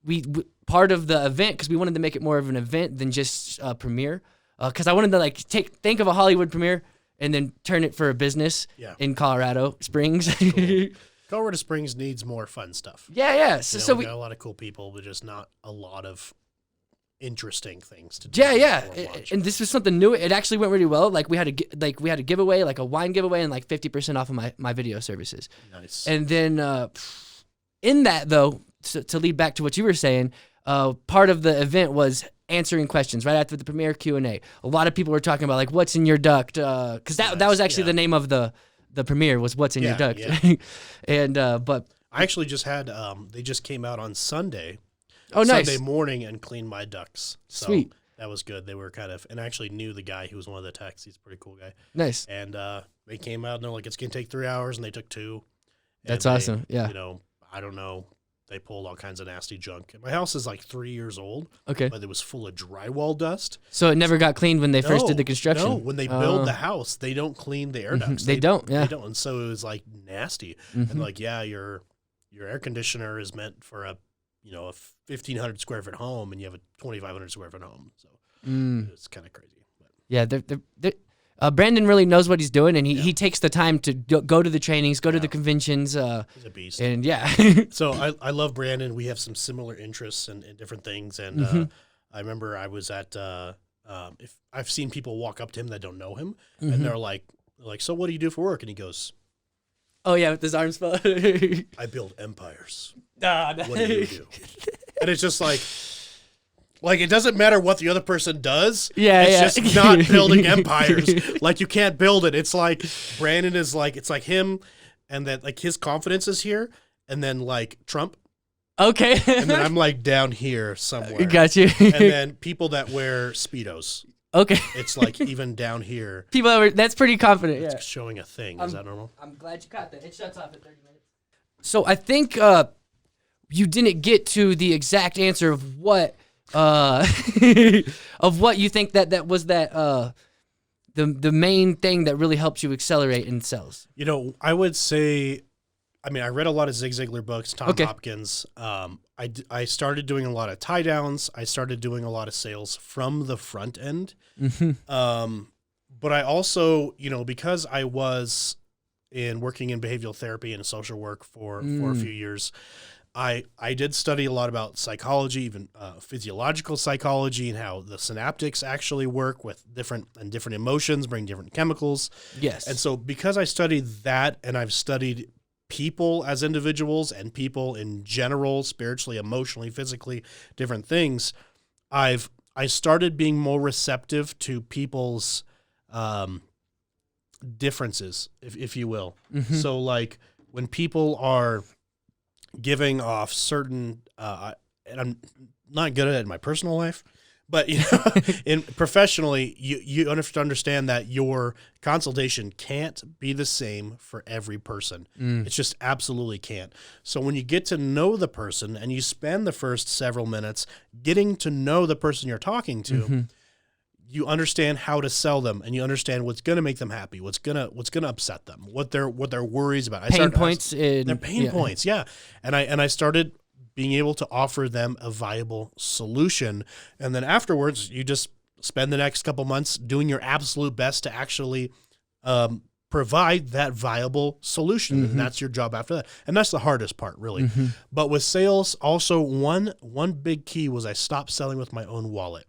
we part of the event, because we wanted to make it more of an event than just a premiere, because I wanted to like think of a Hollywood premiere and then turn it for a business in Colorado Springs. Cool. Colorado Springs needs more fun stuff. Yeah. So we got a lot of cool people, but just not a lot of interesting things to do. Yeah. And this was something new. It actually went really well. Like we had a giveaway, like a wine giveaway, and like 50% off of my video services. Nice. And then in that though, to lead back to what you were saying, part of the event was answering questions right after the premiere Q&A. A lot of people were talking about like what's in your duct, because that was actually the name of the premiere was what's in your duct. Yeah. And but I actually just had they just came out on Sunday. Oh, nice. Sunday morning and cleaned my ducts. So sweet. That was good. They were and I actually knew the guy who was one of the techs. He's a pretty cool guy. Nice. And they came out and they're like, it's going to take 3 hours, and they took 2. That's awesome. Yeah. I don't know. They pulled all kinds of nasty junk. My house is like 3 years old. Okay. But it was full of drywall dust. So it never got cleaned when they first did the construction? No, when they build the house, they don't clean the air ducts. They don't, yeah. They don't. And so it was like nasty. And like, your air conditioner is meant for a 1,500 square foot home, and you have a 2,500 square foot home. So it's kind of crazy. But. Yeah, Brandon really knows what he's doing, and he takes the time to go to the trainings, go to the conventions. He's a beast. And So I love Brandon. We have some similar interests in different things. And I remember I was at, if I've seen people walk up to him that don't know him, and they're like, so what do you do for work? And he goes, oh yeah, with his arms full. I build empires. What do you do? And it's just like it doesn't matter what the other person does. It's just not building empires. Like you can't build it. It's like Brandon is like, it's like him, and that like his confidence is here, and then like Trump. Okay. And then I'm like down here somewhere. Got you. And then people that wear Speedos. Okay. It's like even down here. That's pretty confident. It's showing a thing. Is that normal? I'm glad you caught that. It shuts off at 30 minutes. So I think you didn't get to the exact answer of what you think that was the main thing that really helped you accelerate in sales. I would say, I read a lot of Zig Ziglar books, Tom Hopkins. I started doing a lot of tie downs. I started doing a lot of sales from the front end. But I also, because I was working in behavioral therapy and social work for a few years, I did study a lot about psychology, even physiological psychology, and how the synaptics actually work with different emotions, bring different chemicals. Yes. And so because I studied that, and I've studied people as individuals and people in general, spiritually, emotionally, physically, different things, I started being more receptive to people's differences, if you will. So like when people are giving off certain, and I'm not good at it in my personal life, but professionally, you have to understand that your consultation can't be the same for every person. It just absolutely can't. So when you get to know the person and you spend the first several minutes getting to know the person you're talking to, you understand how to sell them, and you understand what's going to make them happy, what's going to upset them, what their worries about. Their pain points, yeah. And I started being able to offer them a viable solution. And then afterwards, you just spend the next couple months doing your absolute best to actually provide that viable solution. And that's your job after that. And that's the hardest part, really. But with sales, also one big key was I stopped selling with my own wallet.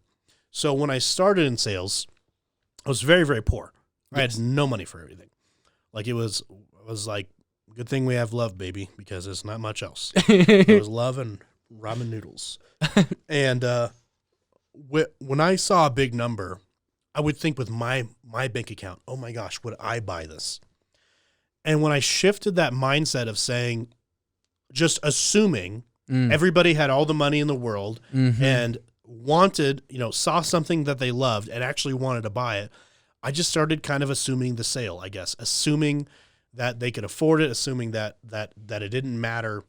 So when I started in sales, I was very, very poor. I had no money for everything. Like it was like, good thing we have love, baby, because there's not much else. It was love and ramen noodles. And when I saw a big number, I would think with my bank account, oh my gosh, would I buy this? And when I shifted that mindset of saying, just assuming everybody had all the money in the world and wanted, saw something that they loved and actually wanted to buy it, I just started kind of assuming the sale, I guess, assuming that they could afford it, assuming that it didn't matter,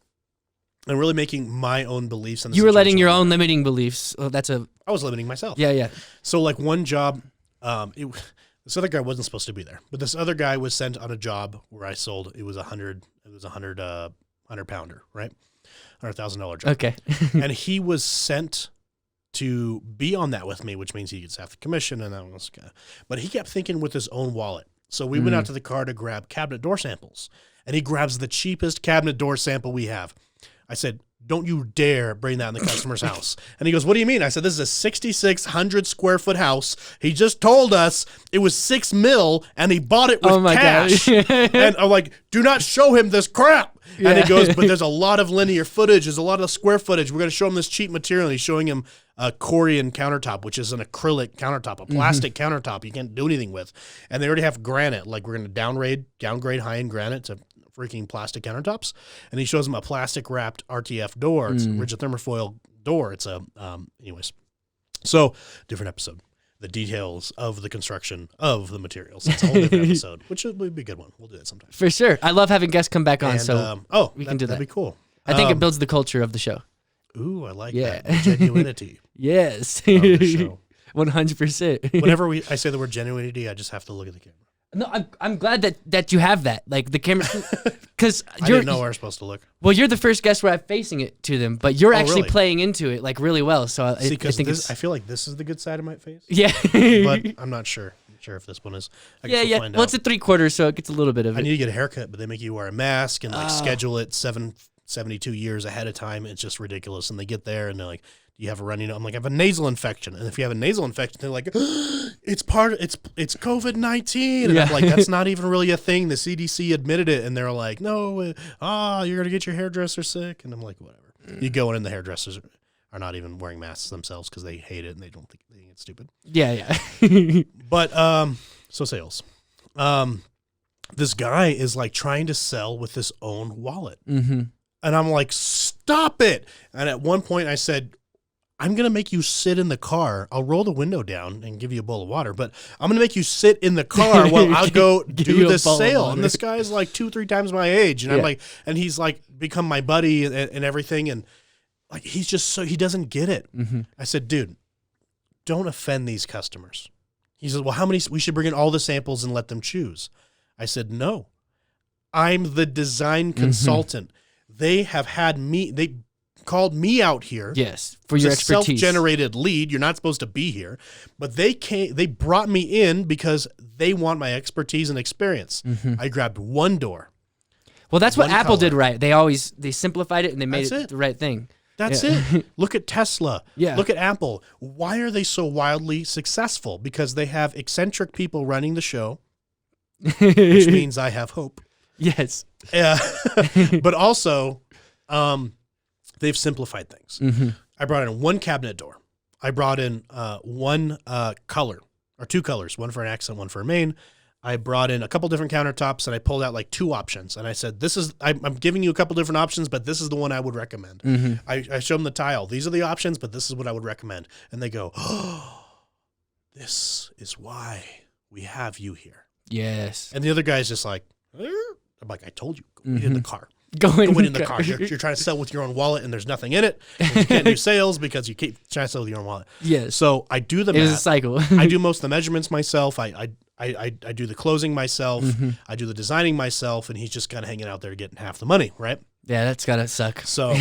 and really making my own beliefs. In the you were letting situation your own limiting beliefs. Oh, I was limiting myself. Yeah. So like one job, this other guy wasn't supposed to be there, but this other guy was sent on a job where I sold. It was a 100 pounder, right? $100,000 job. Okay. And he was sent to be on that with me, which means he gets half the commission, and that was kind of, but he kept thinking with his own wallet. So we went out to the car to grab cabinet door samples, and he grabs the cheapest cabinet door sample we have. I said, don't you dare bring that in the customer's house. And he goes, what do you mean? I said, this is a 6,600 square foot house. He just told us it was $6 million and he bought it with cash. And I'm like, do not show him this crap. Yeah. And he goes, but there's a lot of linear footage. There's a lot of square footage. We're going to show him this cheap material. And he's showing him a Korean countertop, which is an acrylic countertop, a plastic countertop you can't do anything with. And they already have granite. Like we're going to downgrade high-end granite to freaking plastic countertops. And he shows him a plastic wrapped RTF door. It's a rigid thermofoil door. It's anyways. So different episode. The details of the construction of the materials. That's a whole different episode, which would be a good one. We'll do that sometime. For sure. I love having guests come back on, we can do that. That'd be cool. I think it builds the culture of the show. Ooh, I like that. The genuinity. Yes. Of the show. 100%. Whenever I say the word genuinity, I just have to look at the camera. No, I'm glad that you have that. Like the camera, because I didn't know where I was supposed to look. Well, you're the first guest where I'm facing it to them, but you're actually really? playing into it like really well. So I think I feel like this is the good side of my face. Yeah, but I'm not sure. I'm sure if this one is. Yeah. Well, it's a 3/4, so it gets a little bit of it. I need to get a haircut, but they make you wear a mask and schedule it 72 years ahead of time. It's just ridiculous. And they get there and they're like, do you have a runny nose? I'm like, I have a nasal infection. And if you have a nasal infection, they're like, it's COVID-19. And I'm like, that's not even really a thing. The CDC admitted it. And they're like, no, you're going to get your hairdresser sick. And I'm like, whatever. You go in and the hairdressers are not even wearing masks themselves because they hate it and they think it's stupid. Yeah. But, so sales. This guy is like trying to sell with his own wallet. Mm-hmm. And I'm like, stop it. And at one point I said, I'm going to make you sit in the car. I'll roll the window down and give you a bowl of water, but I'm going to make you sit in the car while I'll go do this sale. And this guy's like 2-3 times my age. And I'm like, and he's like become my buddy and everything. And like, he's just he doesn't get it. Mm-hmm. I said, dude, don't offend these customers. He says, well, how many, we should bring in all the samples and let them choose. I said, no, I'm the design consultant. They have had me, they called me out here. Yes, for your expertise. Self-generated lead. You're not supposed to be here, but they brought me in because they want my expertise and experience. Mm-hmm. I grabbed one door. Well, that's what Apple did right. They simplified it and they made it the right thing. That's it. Look at Tesla. Yeah. Look at Apple. Why are they so wildly successful? Because they have eccentric people running the show, which means I have hope. Yes. But also, they've simplified things. Mm-hmm. I brought in one cabinet door. I brought in one color, or 2 colors, one for an accent, one for a main. I brought in a couple different countertops, and I pulled out like 2 options. And I said, I'm giving you a couple different options, but this is the one I would recommend. Mm-hmm. I showed them the tile. These are the options, but this is what I would recommend. And they go, oh, this is why we have you here. Yes. And the other guy's just like, I'm like, I told you, go in the car. Go in the car. You're trying to sell with your own wallet, and there's nothing in it. And you can't do sales because you keep trying to sell with your own wallet. Yes. So I do the math. It is a cycle. I do most of the measurements myself. I do the closing myself. Mm-hmm. I do the designing myself, and he's just kind of hanging out there getting half the money, right? Yeah, that's gotta suck. So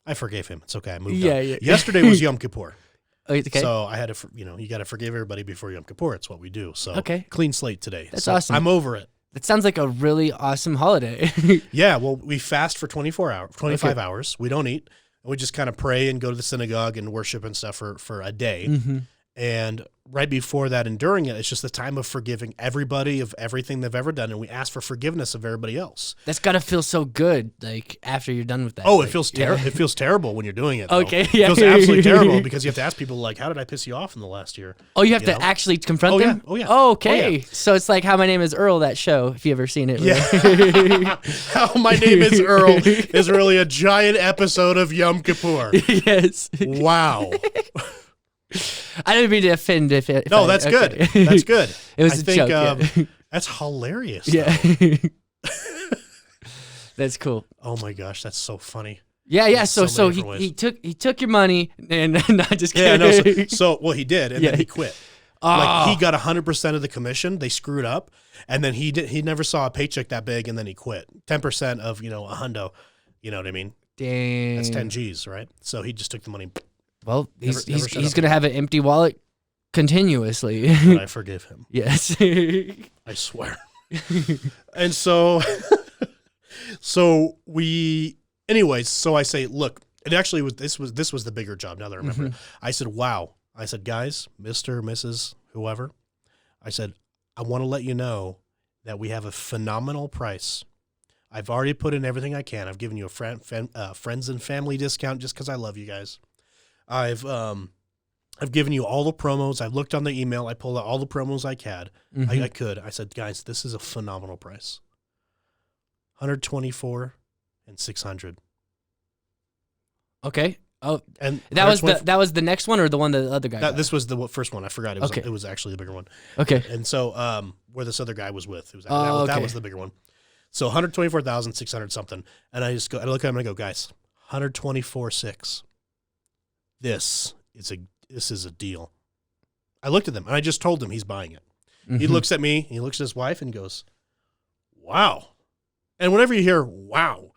I forgave him. It's okay. I moved on. Yeah. Yesterday was Yom Kippur. Okay. So I had to, you got to forgive everybody before Yom Kippur. It's what we do. So clean slate today. That's awesome. I'm over it. That sounds like a really awesome holiday. Yeah. Well, we fast for 25 hours. We don't eat. We just kind of pray and go to the synagogue and worship and stuff for a day. Mm-hmm. And right before that, enduring it, it's just the time of forgiving everybody of everything they've ever done, and we ask for forgiveness of everybody else. That's gotta feel so good, like after you're done with that. Oh, like, it feels terrible. It feels terrible when you're doing it. Though. Okay, It yeah. feels absolutely terrible because you have to ask people like, "How did I piss you off in the last year?" Oh, you have to know? actually confront Oh, them? yeah. Oh, yeah. Oh, okay. Oh, yeah. So it's like How My Name Is Earl, that show, if you ever seen it. Yeah. How My Name Is Earl is really a giant episode of Yom Kippur. Yes. Wow. I didn't mean to offend if it. No, that's good. That's good. It was I a think, joke. Yeah. That's hilarious. Yeah. though. That's cool. Oh my gosh, that's so funny. Yeah, yeah. In So so many he, different he took your money and not just Yeah, kidding. no. So well, he did, and Yeah. then he quit. Oh. Like he got 100% of the commission. They screwed up, and then he never saw a paycheck that big, and then he quit. 10% of a hundo. You know what I mean? Dang. That's 10 G's, right? So he just took the money. Well, Never shut he's up gonna have an empty wallet continuously. But I forgive him. Yes. I swear. And so, anyways, so I say, look, it actually was, this was the bigger job. Now that I remember it. I said, wow. I said, guys, Mr., Mrs., whoever, I said, I want to let you know that we have a phenomenal price. I've already put in everything I can. I've given you a friends and family discount just because I love you guys. I've given you all the promos. I've looked on the email. I pulled out all the promos I had. I could. I said, guys, this is a phenomenal price. $124 and $600. Okay. Oh, And that was the next one or the one the other guy got? this was the first one. I forgot. It was Okay. it was actually the bigger one. Okay. And so where this other guy was with, that okay. was the bigger one. So $124,600 something. And I just go, I look at him and I go, guys, $124,600. This is a deal. I looked at them and I just told him he's buying it. He looks at me, he looks at his wife and goes, wow. And whenever you hear wow,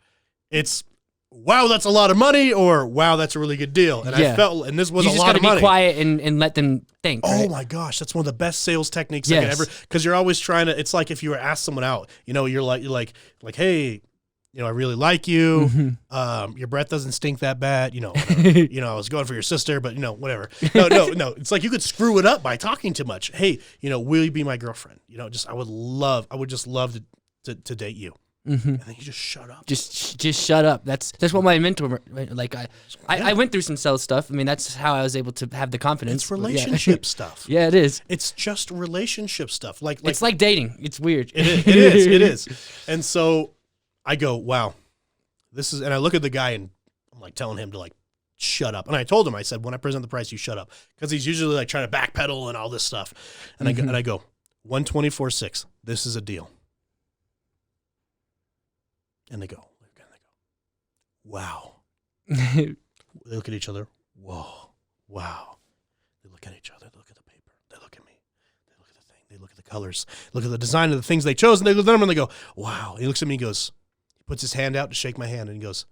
it's wow, that's a lot of money, or wow, that's a really good deal. And I felt, and this was a lot of money. You just got to be quiet and let them think. Oh right? my gosh, that's one of the best sales techniques I could ever, because you're always trying to, it's like if you were asked someone out, you're like, hey, I really like you. Your breath doesn't stink that bad. I was going for your sister, but whatever. No. It's like you could screw it up by talking too much. Hey, will you be my girlfriend? I would just love to date you. And then you just shut up. Just shut up. That's what my mentor, like I went through some sales stuff. I mean, that's how I was able to have the confidence. It's relationship stuff. Yeah, it is. It's just relationship stuff. Like it's like dating. It's weird. It is. And so I go, wow, this is, and I look at the guy and I'm like telling him to like shut up. And I told him, I said, when I present the price, you shut up, because he's usually like trying to backpedal and all this stuff. And I go, 124.6. This is a deal. And they go, wow. They look at each other. Whoa, wow. They look at each other. They look at the paper. They look at me. They look at the thing. They look at the colors. Look at the design of the things they chose. And they look at them and they go, wow. He looks at me and goes, he puts his hand out to shake my hand and he goes,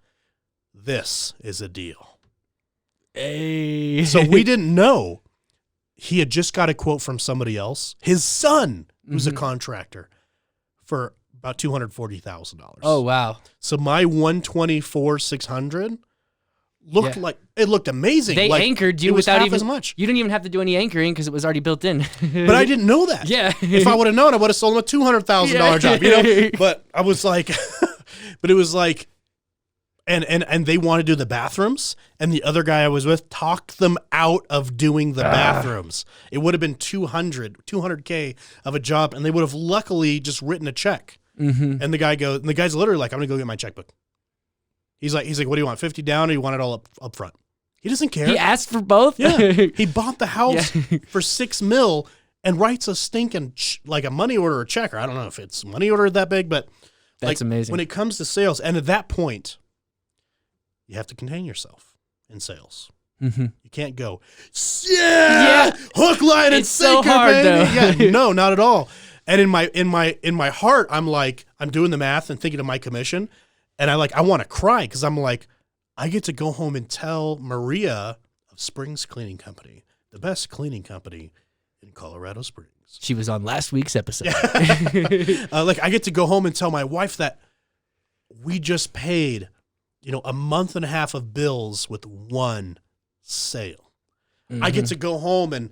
this is a deal. Hey. So we didn't know. He had just got a quote from somebody else. His son was a contractor for about $240,000. Oh, wow. So my 124,600 looked like, it looked amazing. They like, anchored you it was without half even as much. You didn't even have to do any anchoring because it was already built in. But I didn't know that. Yeah. If I would have known, I would have sold him a $200,000 job, But I was like, but it was like, and they want to do the bathrooms, and the other guy I was with talked them out of doing the bathrooms. It would have been $200K of a job, and they would have luckily just written a check. And the guy's literally like, I'm gonna go get my checkbook. He's like, what do you want? 50 down, or you want it all up front? He doesn't care. He asked for both. Yeah, he bought the house for $6 million and writes a stinking like a money order or check, or I don't know if it's money order that big, but that's amazing. When it comes to sales, and at that point, you have to contain yourself in sales. You can't go, hook, line, and sinker, so hard, baby. though. Yeah, no, not at all. And in my heart, I'm like, I'm doing the math and thinking of my commission, and I want to cry because I'm like, I get to go home and tell Maria of Springs Cleaning Company, the best cleaning company in Colorado Springs. She was on last week's episode. I get to go home and tell my wife that we just paid, a month and a half of bills with one sale. I get to go home and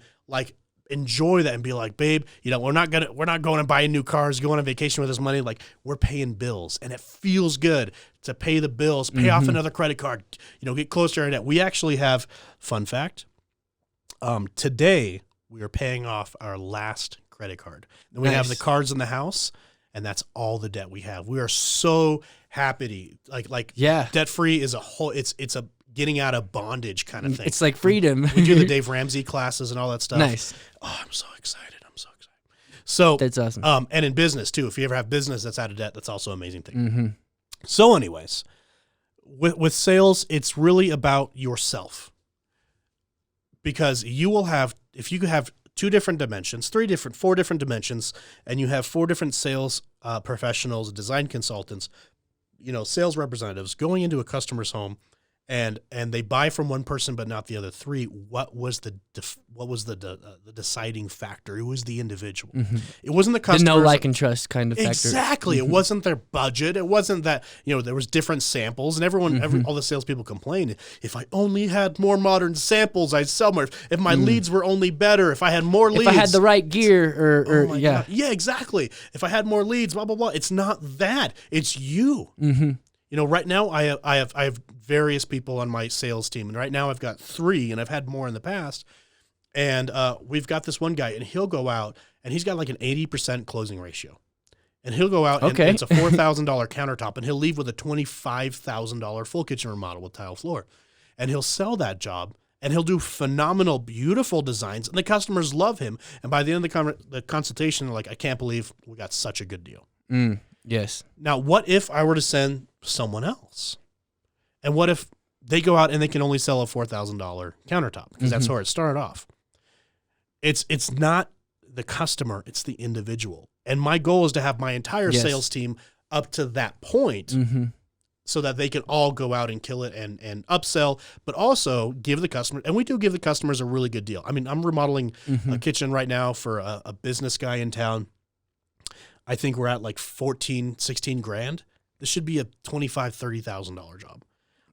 enjoy that and be like, babe, we're not going to buy new cars, going on vacation with this money. Like, we're paying bills, and it feels good to pay the bills, pay off another credit card, get closer to our debt. We actually have, fun fact, today we are paying off our last credit card. And we have the cards in the house, and that's all the debt we have. We are so happy. Debt-free is a whole, it's a getting out of bondage kind of thing. It's like freedom. We do the Dave Ramsey classes and all that stuff. Nice. Oh, I'm so excited. So that's awesome. And in business too, if you ever have business that's out of debt, that's also an amazing thing. So anyways, with sales, it's really about yourself, because you will have, if you have 2 different dimensions, 4 different dimensions, and you have 4 different sales professionals, design consultants, sales representatives going into a customer's home, and they buy from one person but not the other 3. What was the deciding factor? It was the individual. It wasn't the customer. The know, like, and trust kind of factor. Exactly. It wasn't their budget. It wasn't that there was different samples, and all the salespeople complained. If I only had more modern samples, I'd sell more. If my leads were only better, if I had more leads, if I had the right gear, God. Yeah, exactly. If I had more leads, blah blah blah. It's not that. It's you. Right now I have various people on my sales team, and right now I've got 3, and I've had more in the past. And we've got this one guy, and he'll go out, and he's got like an 80% closing ratio. And he'll go out, and it's a $4,000 countertop, and he'll leave with a $25,000 full kitchen remodel with tile floor. And he'll sell that job, and he'll do phenomenal, beautiful designs, and the customers love him. And by the end of the consultation, they're like, I can't believe we got such a good deal. Yes. Now, what if I were to send someone else? And what if they go out and they can only sell a $4,000 countertop? Because that's where it started off. It's not the customer, it's the individual. And my goal is to have my entire sales team up to that point so that they can all go out and kill it and upsell, but also give the customer, and we do give the customers a really good deal. I mean, I'm remodeling a kitchen right now for a business guy in town. I think we're at like 14, 16 grand. This should be a $25,000, $30,000 job.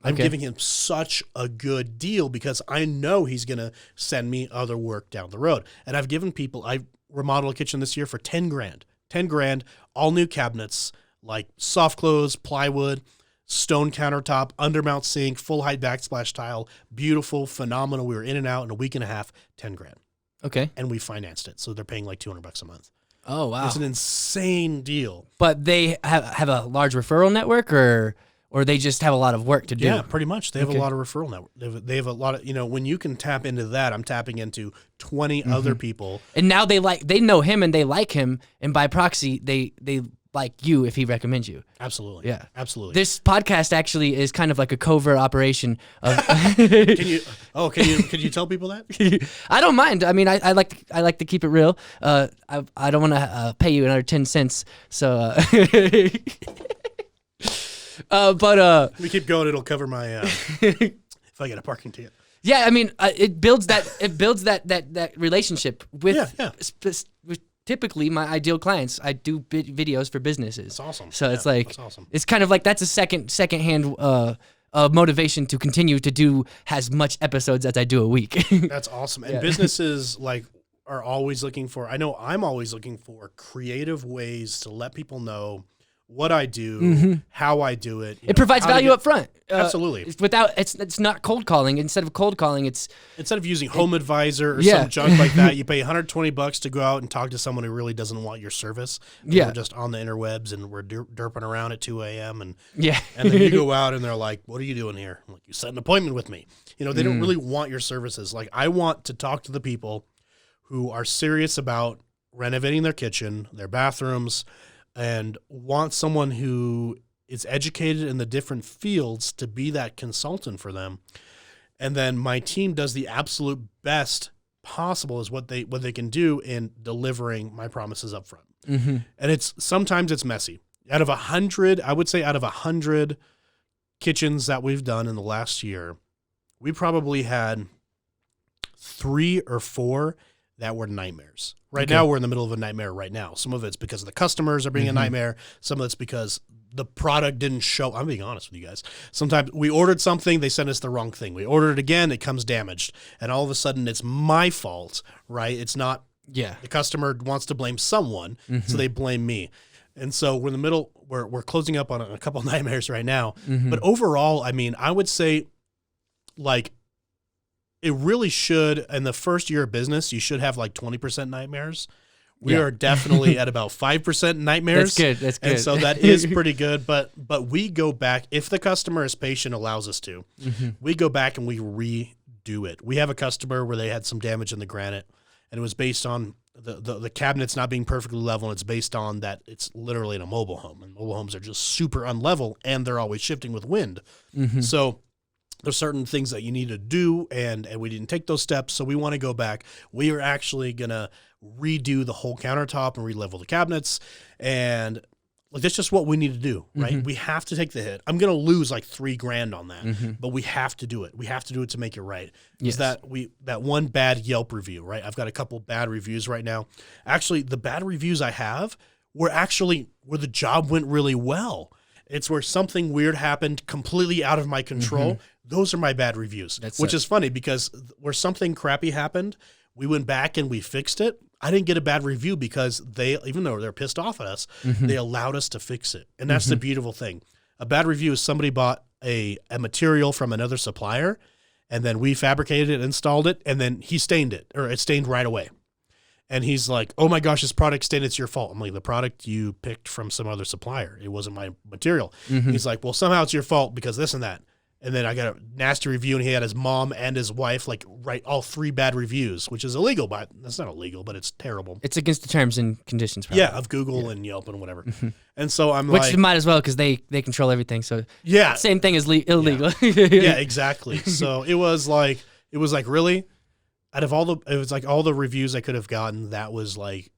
I'm giving him such a good deal because I know he's going to send me other work down the road. And I've given people, I remodeled a kitchen this year for 10 grand, all new cabinets, like soft close, plywood, stone countertop, undermount sink, full height backsplash tile, beautiful, phenomenal. We were in and out in a week and a half, 10 grand. Okay. And we financed it. So they're paying like $200 a month. Oh, wow. It's an insane deal. But they have a large referral network, or they just have a lot of work to do? Yeah, pretty much. They have a lot of referral network. They have a lot of, when you can tap into that, I'm tapping into 20 other people. And now they know him and they like him, and by proxy, they like you if he recommends you. Absolutely. Yeah. Absolutely. This podcast actually is kind of like a covert operation of Can you tell people that? I don't mind. I mean, I like to keep it real. I don't want to pay you another 10 cents. So but we keep going, it'll cover my if I get a parking ticket. Yeah, I mean, it builds that relationship with with typically my ideal clients. I do videos for businesses. That's awesome. So it's like, that's awesome. It's kind of like that's a secondhand motivation to continue to do as much episodes as I do a week. That's awesome. And businesses are always looking for, I know I'm always looking for creative ways to let people know what I do, how I do it. It provides value up front. Absolutely. It's not cold calling. Instead of cold calling, instead of using Home Advisor or some junk like that, you pay $120 to go out and talk to someone who really doesn't want your service. We're just on the interwebs and we're derping around at 2 a.m. and then you go out and they're like, "What are you doing here?" I'm like, "You set an appointment with me." They don't really want your services. Like, I want to talk to the people who are serious about renovating their kitchen, their bathrooms, and want someone who is educated in the different fields to be that consultant for them. And then my team does the absolute best possible is what they can do in delivering my promises up front. And sometimes it's messy. Out of 100, I would say out of 100 kitchens that we've done in the last year, we probably had 3 or 4 that were nightmares. Right now, we're in the middle of a nightmare right now. Some of it's because the customers are being a nightmare. Some of it's because the product didn't show. I'm being honest with you guys. Sometimes we ordered something, they sent us the wrong thing. We ordered it again, it comes damaged. And all of a sudden, it's my fault, right? It's not Yeah. The customer wants to blame someone, so they blame me. And so we're in the middle, we're closing up on a couple of nightmares right now. But overall, I mean, I would say, like, it really should, in the first year of business, you should have like 20% nightmares. We are definitely at about 5% nightmares. That's good. And so that is pretty good. But we go back, if the customer is patient, allows us to, we go back and we redo it. We have a customer where they had some damage in the granite, and it was based on the cabinets not being perfectly level, and it's based on that it's literally in a mobile home. And mobile homes are just super unlevel, and they're always shifting with wind. So there's certain things that you need to do, and we didn't take those steps, so we want to go back. We are actually going to redo the whole countertop and re-level the cabinets, and like that's just what we need to do, right? We have to take the hit. I'm going to lose like $3,000 on that, but we have to do it. We have to do it to make it right. Is that one bad Yelp review, right? I've got a couple bad reviews right now. Actually, the bad reviews I have were where the job went really well. It's where something weird happened completely out of my control. Those are my bad reviews, which is funny because where something crappy happened, we went back and we fixed it. I didn't get a bad review because even though they're pissed off at us, they allowed us to fix it. And that's the beautiful thing. A bad review is somebody bought a material from another supplier, and then we fabricated it, installed it, and then he stained it, or it stained right away. And he's like, oh my gosh, this product stained, it's your fault. I'm like, the product you picked from some other supplier. It wasn't my material. He's like, well, somehow it's your fault because this and that. And then I got a nasty review, and he had his mom and his wife like write all 3 bad reviews, which is illegal, but that's not illegal, but it's terrible. It's against the terms and conditions, probably. Yeah, of Google and Yelp and whatever. And so I'm which might as well, because they control everything. So yeah, same thing as illegal. Yeah, exactly. So it was like really, out of all the reviews I could have gotten, that was like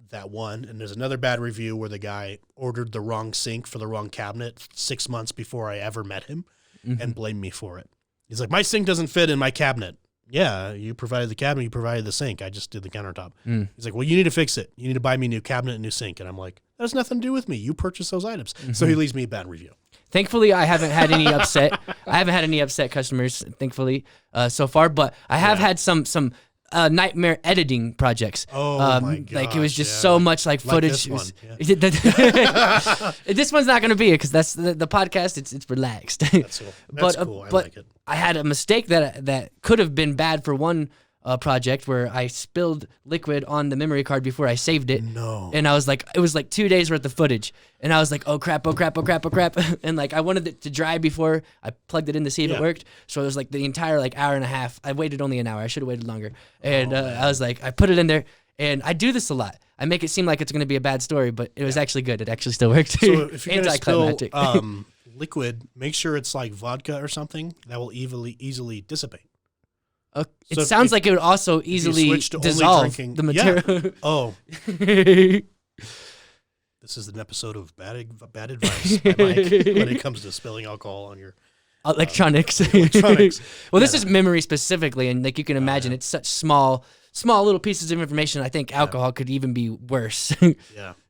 that one. And there's another bad review where the guy ordered the wrong sink for the wrong cabinet 6 months before I ever met him. And blame me for it. He's like, my sink doesn't fit in my cabinet. Yeah, you provided the cabinet, you provided the sink. I just did the countertop. He's like, well, you need to fix it. You need to buy me a new cabinet and new sink. And I'm like, that has nothing to do with me. You purchased those items. So he leaves me a bad review. Thankfully, I haven't had any upset. I haven't had any upset customers, thankfully, so far. But I have had some nightmare editing projects. Oh my gosh, like it was just so much like footage. This one. This one's not going to be it because that's the podcast. It's relaxed. That's cool. That's cool. I like it. I had a mistake that could have been bad for one project where I spilled liquid on the memory card before I saved it. No. And I was like, it was like 2 days worth of footage. And I was like, oh crap. And like I wanted it to dry before I plugged it in to see if it worked. So it was like the entire like hour and a half. I waited only an hour. I should have waited longer. And I was like, I put it in there. And I do this a lot. I make it seem like it's going to be a bad story, but it was actually good. It actually still worked. So if you're going to spill liquid, make sure it's like vodka or something that will easily dissipate. It sounds like it would also easily dissolve the material. Yeah. Oh. This is an episode of Bad Advice by Mike when it comes to spilling alcohol on your electronics. Well, this is memory specifically, and like you can imagine, it's such small little pieces of information. I think alcohol could even be worse.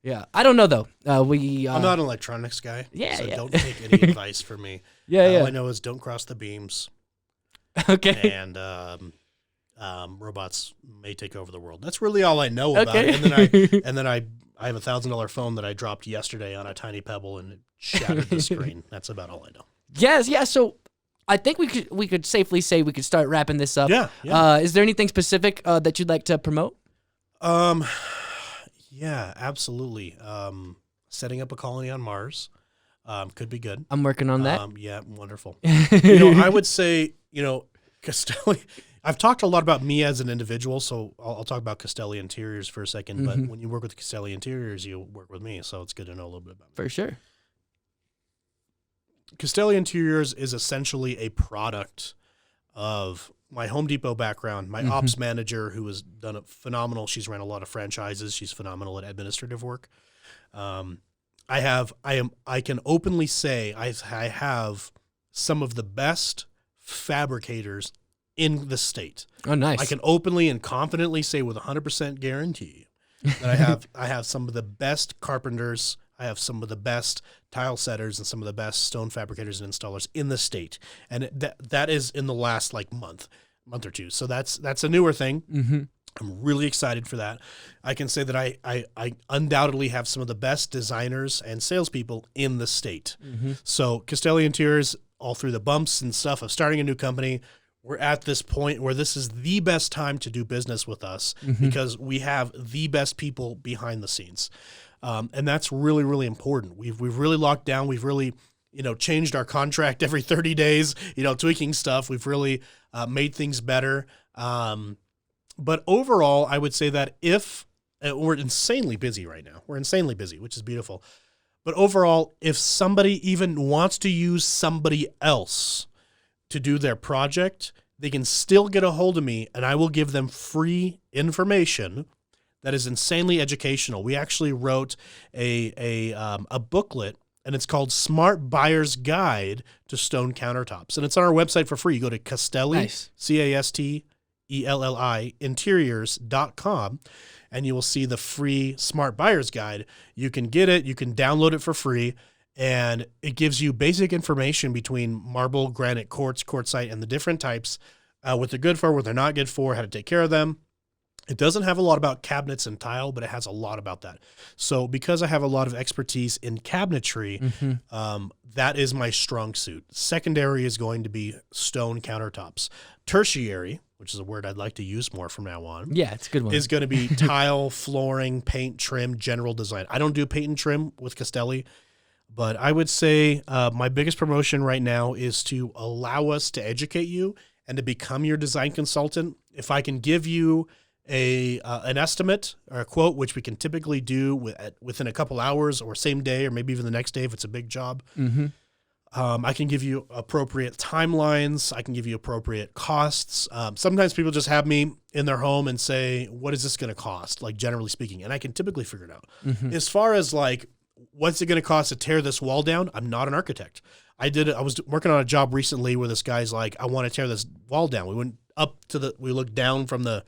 Yeah. I don't know though. I'm not an electronics guy. So don't take any advice from me. All I know is don't cross the beams. Okay. And robots may take over the world. That's really all I know about it. And then I have a $1,000 phone that I dropped yesterday on a tiny pebble and it shattered the screen. That's about all I know. Yes, yeah. So I think we could safely say we could start wrapping this up. Yeah. Is there anything specific that you'd like to promote? Yeah, absolutely. Setting up a colony on Mars could be good. I'm working on that. Yeah, wonderful. I would say, Castelli, I've talked a lot about me as an individual, so I'll talk about Castelli Interiors for a second, but when you work with Castelli Interiors, you work with me, so it's good to know a little bit about me. For sure. Castelli Interiors is essentially a product of my Home Depot background, my ops manager who has done it phenomenal. She's ran a lot of franchises. She's phenomenal at administrative work. I can openly say I have some of the best fabricators in the state. Oh, nice. I can openly and confidently say with 100% guarantee that I have some of the best carpenters. I have some of the best tile setters and some of the best stone fabricators and installers in the state. And that is in the last like month or two. So that's a newer thing. I'm really excited for that. I can say that I undoubtedly have some of the best designers and salespeople in the state. So Castelli Interiors, all through the bumps and stuff of starting a new company, we're at this point where this is the best time to do business with us because we have the best people behind the scenes. And that's really, really important. We've really locked down. We've really, changed our contract every 30 days, tweaking stuff. We've really made things better. But overall, I would say that if we're insanely busy right now, we're insanely busy, which is beautiful. But overall, if somebody even wants to use somebody else to do their project, they can still get a hold of me and I will give them free information that is insanely educational. We actually wrote a booklet, and it's called Smart Buyer's Guide to Stone Countertops. And it's on our website for free. You go to Castelli, Castelli, interiors.com, and you will see the free Smart Buyer's Guide. You can get it. You can download it for free, and it gives you basic information between marble, granite, quartz, quartzite, and the different types, what they're good for, what they're not good for, how to take care of them. It doesn't have a lot about cabinets and tile, but it has a lot about that. So because I have a lot of expertise in cabinetry, that is my strong suit. Secondary is going to be stone countertops. Tertiary, which is a word I'd like to use more from now on. Yeah, it's a good one. Is going to be tile, flooring, paint, trim, general design. I don't do paint and trim with Castelli, but I would say my biggest promotion right now is to allow us to educate you and to become your design consultant. If I can give you an estimate or a quote, which we can typically do within a couple hours or same day or maybe even the next day if it's a big job. I can give you appropriate timelines. I can give you appropriate costs. Sometimes people just have me in their home and say, what is this going to cost? Like generally speaking, and I can typically figure it out. As far as like, what's it going to cost to tear this wall down? I'm not an architect. I was working on a job recently where this guy's like, I want to tear this wall down. We went we looked down from the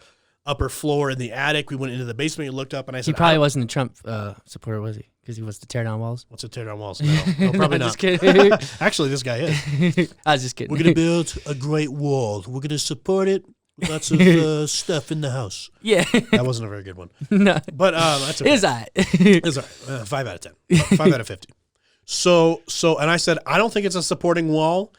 upper floor in the attic. We went into the basement. We looked up, and I said, "He probably wasn't a Trump supporter, was he? Because he wants to tear down walls." What's to tear down walls? No, probably not. Just kidding. Actually, this guy is. I was just kidding. We're gonna build a great wall. We're gonna support it with lots of stuff in the house. Yeah, that wasn't a very good one. No, but that's okay. It's all right. It's all right. 5 out of 10. 5 out of 50. So, and I said, I don't think it's a supporting wall.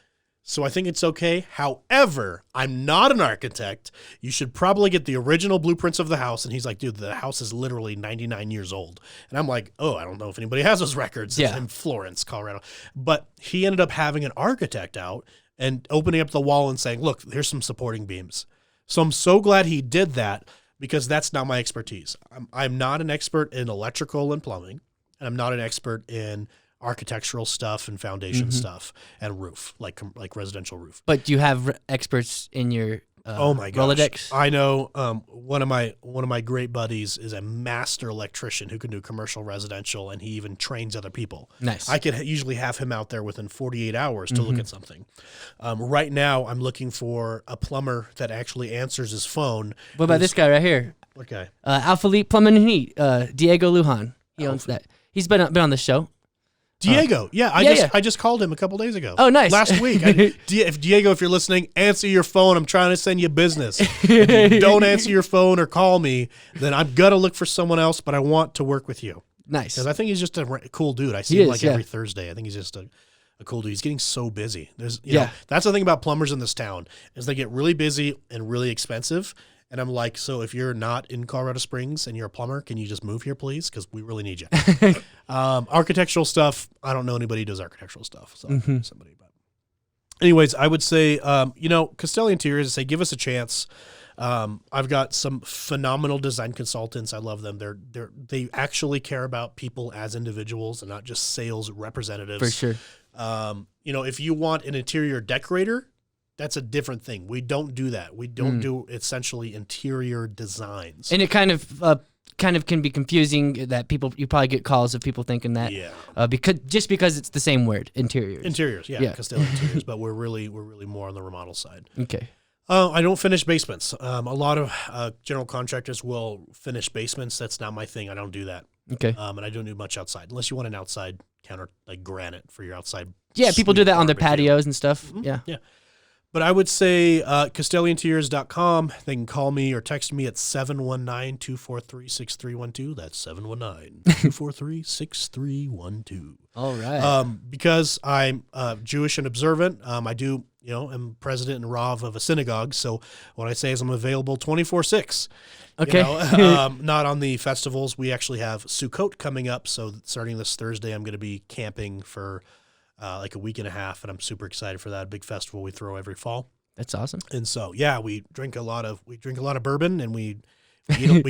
So I think it's okay. However, I'm not an architect. You should probably get the original blueprints of the house. And he's like, dude, the house is literally 99 years old. And I'm like, I don't know if anybody has those records in Florence, Colorado. But he ended up having an architect out and opening up the wall and saying, look, here's some supporting beams. So I'm so glad he did that because that's not my expertise. I'm not an expert in electrical and plumbing, and I'm not an expert in architectural stuff and foundation stuff and roof, like residential roof. But do you have experts in your oh my gosh. Rolodex? I know one of my great buddies is a master electrician who can do commercial residential, and he even trains other people. Nice. I could usually have him out there within 48 hours to look at something. Right now, I'm looking for a plumber that actually answers his phone. What about this guy right here? Okay. Alpha Leap Plumbing and Heat, Diego Lujan. He owns that. He's been on the show. Diego, I just called him a couple days ago. Oh, nice. Last week. Diego, if you're listening, answer your phone. I'm trying to send you business. If you don't answer your phone or call me, then I'm going to look for someone else, but I want to work with you. Nice. Because I think he's just a cool dude. I see him every Thursday. I think he's just a cool dude. He's getting so busy. There's, you know, that's the thing about plumbers in this town is they get really busy and really expensive. And I'm like, so if you're not in Colorado Springs and you're a plumber, can you just move here, please? Because we really need you. Architectural stuff, I don't know anybody who does architectural stuff. So somebody. But anyways, I would say, Castelli Interiors, say give us a chance. I've got some phenomenal design consultants. I love them. They actually care about people as individuals and not just sales representatives. For sure. If you want an interior decorator, that's a different thing. We don't do that. We don't do essentially interior designs. And it kind of can be confusing that you probably get calls of people thinking that. Yeah. Because it's the same word, interiors. Interiors, yeah. Castelli Interiors, but we're really more on the remodel side. Okay. I don't finish basements. A lot of general contractors will finish basements. That's not my thing. I don't do that. Okay. And I don't do much outside unless you want an outside counter like granite for your outside. Yeah, people do that on their patios and stuff. Yeah. Yeah. But I would say CastelliInteriors.com. They can call me or text me at 719-243-6312. That's 719-243-6312. All right. Because I'm Jewish and observant, I do, am president and Rav of a synagogue. So what I say is I'm available 24/6. Okay. Not on the festivals. We actually have Sukkot coming up. So starting this Thursday, I'm going to be camping for like a week and a half, and I'm super excited for that big festival we throw every fall. That's awesome. And so, yeah, we drink a lot of bourbon, and we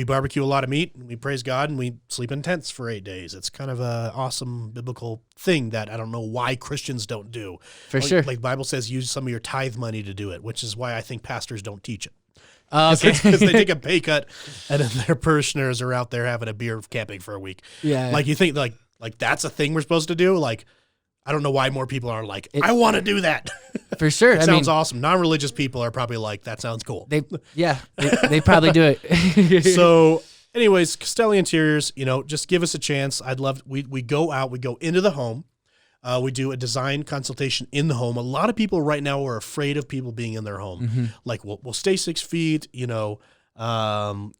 barbecue a lot of meat, and we praise God, and we sleep in tents for 8 days. It's kind of a awesome biblical thing that I don't know why Christians don't do. For sure. Like the Bible says, use some of your tithe money to do it, which is why I think pastors don't teach it. Okay. Because they take a pay cut, and then their parishioners are out there having a beer camping for a week. Yeah. Like you think like that's a thing we're supposed to do? Like, I don't know why more people are like, I want to do that. For sure. It sounds awesome. Non-religious people are probably like, that sounds cool. They probably do it. So anyways, Castelli Interiors, just give us a chance. We go out, we go into the home. We do a design consultation in the home. A lot of people right now are afraid of people being in their home. Mm-hmm. Like, we'll stay 6 feet,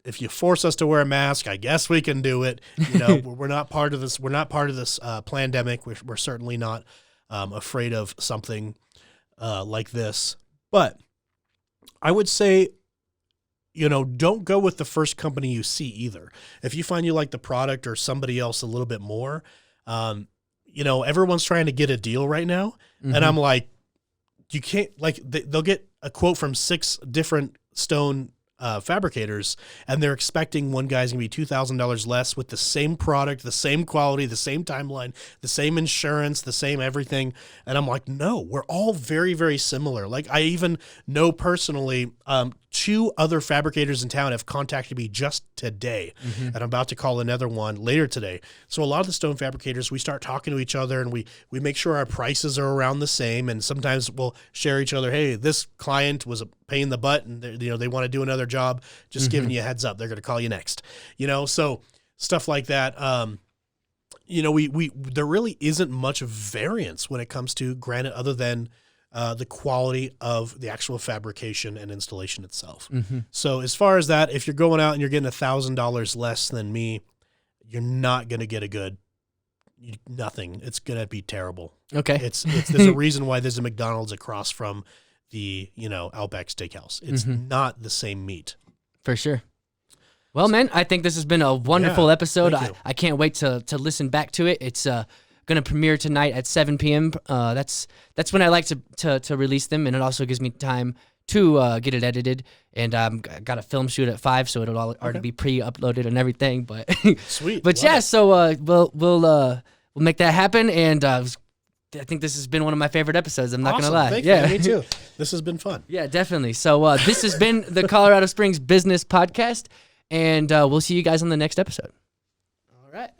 if you force us to wear a mask, I guess we can do it. We're not part of this. We're not part of this pandemic. We're certainly not afraid of something like this. But I would say, don't go with the first company you see either. If you find you like the product or somebody else a little bit more, everyone's trying to get a deal right now. Mm-hmm. And I'm like, you can't, like, they'll get a quote from 6 different stone fabricators, and they're expecting one guy's gonna be $2,000 less with the same product, the same quality, the same timeline, the same insurance, the same everything. And I'm like, no, we're all very, very similar. Like, I even know personally, 2 other fabricators in town have contacted me just today, and I'm about to call another one later today. So a lot of the stone fabricators, we start talking to each other, and we make sure our prices are around the same. And sometimes we'll share each other, hey, this client was a pain in the butt, and they want to do another job. Just giving you a heads up, they're going to call you next. So stuff like that. We there really isn't much variance when it comes to granite, other than the quality of the actual fabrication and installation itself. Mm-hmm. So as far as that, if you're going out and you're getting $1,000 less than me, you're not going to get nothing. It's going to be terrible. Okay. There's a reason why there's a McDonald's across from the, Outback Steakhouse. It's not the same meat. For sure. Well, man, I think this has been a wonderful episode. I can't wait to listen back to it. It's going to premiere tonight at 7 p.m. That's when I like to release them, and it also gives me time to get it edited. And I got a film shoot at 5, so it'll already be pre-uploaded and everything. But sweet. But yeah, so we'll make that happen. And I think this has been one of my favorite episodes. I'm not going to lie. Thank you. Me too. This has been fun. Yeah, definitely. So this has been the Colorado Springs Business Podcast, and we'll see you guys on the next episode. All right.